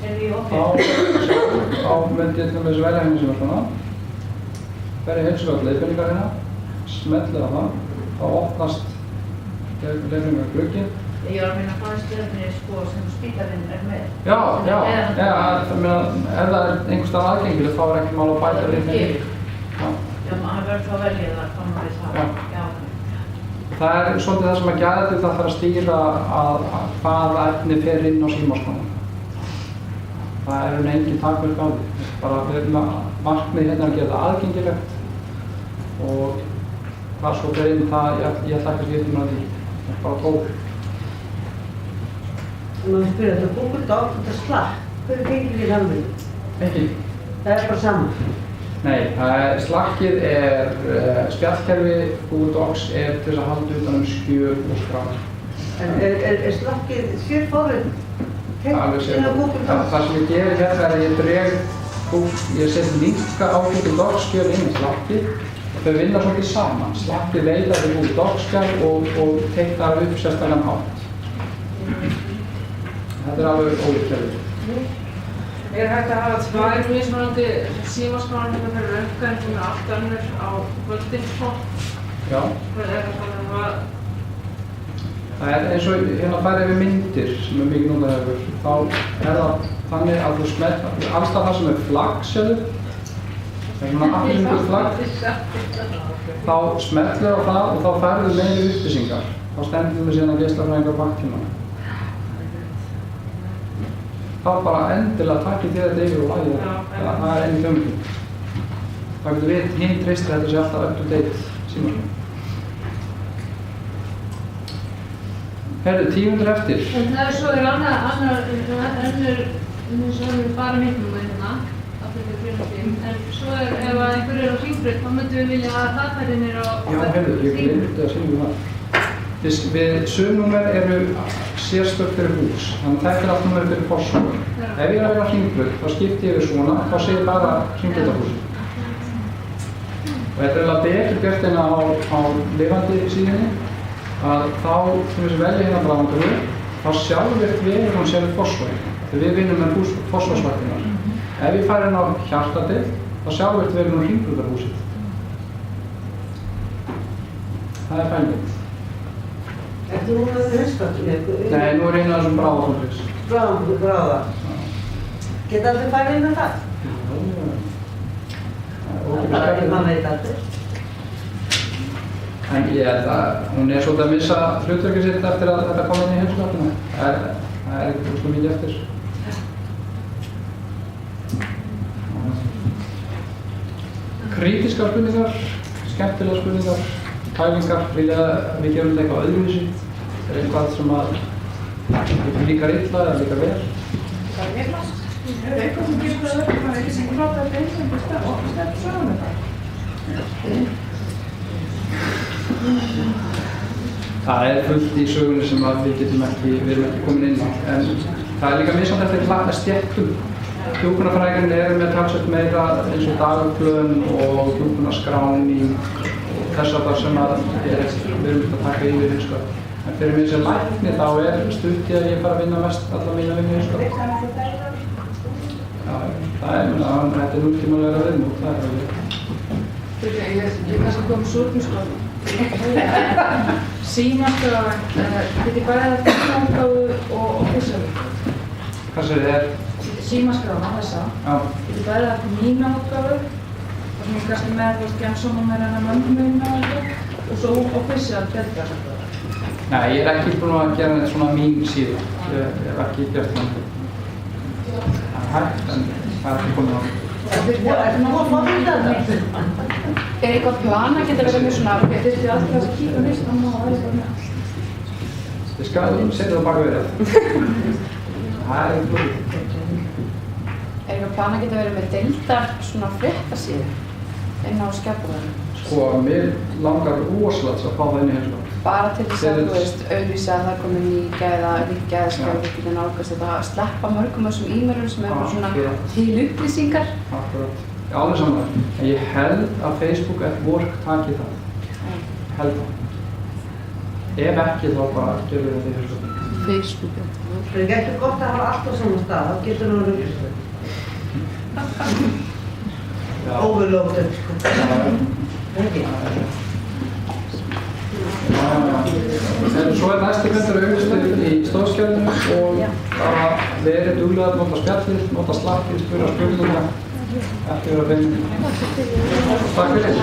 er því opið? Þá myndi ég til dæmis velja hérna sem er svona, verið heilsugæslu leiðbeiningar hérna, smellið á það, þá opnast leiðbeiningar gluggi Ég var að minna fræðslefni sko sem spítalinn með. Já, ég meina, ef það er einhvers staðar aðgengilegt þá er ekki mál að bæta við með því. Já, maður verður þá að velja það, þannig við það. Já. Það er svolítið það sem að gæðadeild það þarf að stýra að hvað efni fer inn á símaskrána. Það er engin takmörk á því. Bara við erum að markmið hérna að gera það aðgengilegt og hvað svo fer inn það, ég ætla ekki að skipta með því. Það er bara tól. Maður spyrir þetta Google Docs, þetta er Slack. Hver tengir við alveg? Ekki. Það er bara saman. Nei, Slackið er spjallkerfi, Google Docs er til að halda utan skjöl og skráð. En er Slackið sérforrið? Það sem ég gerir hérna er að ég set linka á Google Docs skjöl inn í Slackið og þau vinna svolítið saman. Slackið leitar til Google Docs skjöl og teiknar upp sérstakann hátt. Þetta er alveg ólíkt kerfi. Er hægt að hafa tvær mismunandi símaskránar hérna fyrir röntga en hún er allt önnur á kvöldin sko? Já. Hvað er það þannig að Það er eins og hérna færið við myndir sem er mikið notað hefur. Þá er það þannig að þú smelt alls það sem er flagg sjöðu. Það er svona appelsínugult flagg. Þá smeltur á það og þá færðu meiri upplýsingar. Þá stendur við síðan að geislafræðingar á baktímanum. Þá bara endilega takkið þér þetta yfir og lagið það. Það er enn þjómið. Það getur við hinn treystir þetta sé alltaf up to date símaskrána. Herðu, 10 mínútur eftir. En það er svo önnur bara mittnúmer hérna, 845, en svo ef einhver er á hringbraut, þá myndum við vilja að það færi niður á... Já, herðu, ég gleymdi að segja það. Við sögnúmer eru sérstök fyrir hús, þannig að þetta er allt númer fyrir forsögur. Ef ég er að vera á hringbraut, þá skipti ég við svona, þá sé ég bara hringbrautahúsið. Og þetta er alveg betur gert en á lifandi síðunni. Að þá, sem við velja hérna bráðangur, þá sjálfvirkt vegur hún sér fósfórin. Þegar við vinnum með fósfórsvaktinnar. Ef ég fær hérna á hjartadeild, þá sjálfvirkt vegur hún hringbrautahúsið. Það er fælmið. Ertu núna með hausskattunni? Nei, nú er einu af þessum bráðafólks. Bráða. Geta allir farið inn með það? Það er ekki maður veit allir. En ég held að hún er svolítið að missa hlutverkið sitt eftir að þetta kom inn í heimsóknina. Það er ekki svo mikið eftir. Krítískar spurningar, skemmtilegar spurningar, pælingar, vilja við gerum þetta eitthvað öðruvísi. Er eitthvað sem að líkar illa eða líkar vel. Það er mest. Er eitthvað sem getur það öll, það er ekki sem klátt að þetta sem er okkur stefn svona með það. Það er fullt í sögunni sem við erum ekki komin inn á, en það er líka misjafnt eftir stéttum. Hjúkrunarfræðingarnir eru með talsvert meira eins og dagplön og hjúkrunarskráning og þess að það sem við erum að taka yfir hins vegar. En fyrir mig sem lækni þá er stutt í að ég fara að vinna mest alla mína vinnu hins vegar. Já, það er þetta er nútímalega viðmót, það er alveg. Ég kannski kom súrnusgráð. Símaskráin, þetta er bæðið að fyrstnáttgáðu og fyrstnáttgáðu. Hvað sér þið er? Símaskráin á þessa. Þetta er bæðið að mína útgáðu, það sem ég kannski með gensónúmer hennar mönnumina og svo official deildar. Nei, ég er ekki búinn að gera neitt svona mín síða. Ég hef ekki gert það. Það er hægt, en það er ekki komið á. Er nú að fá þetta? Er eitthvað plan að geta verið með svona Þið þurftu alltaf að kíka nýst á maður og aðeins með allt. Ég skal setja það baka verið. Það er ekki blóð. Er eitthvað plan að geta verið með deildar svona fréttasíðu inn á skjaldborðinu? Sko, mér langar rosalega að fá það inn í heimsókn. Bara til þess að, þú veist, auðvísa að það komi ný gæðaskjálf, við getum nálgast þetta að sleppa mörgum þessum e-mailum sem er bara svona til upplýsingar. Akkurat. Ég er alveg saman. En ég held að Facebook at Work taki það. Held það. Ef ekki þá bara gerum við þetta í heimsókn. Facebook at Work. Það er ekki gott að hafa allt á sama stað, þá getur það að rugla. Overloaded, sko. Ekki? Það er svo Svo næsti fundur auðvitað í stóðskjálinu og bara verið duglega að nota spjallið, nota slappið, spyrja spurninga, ekki vera bein. Takk fyrir.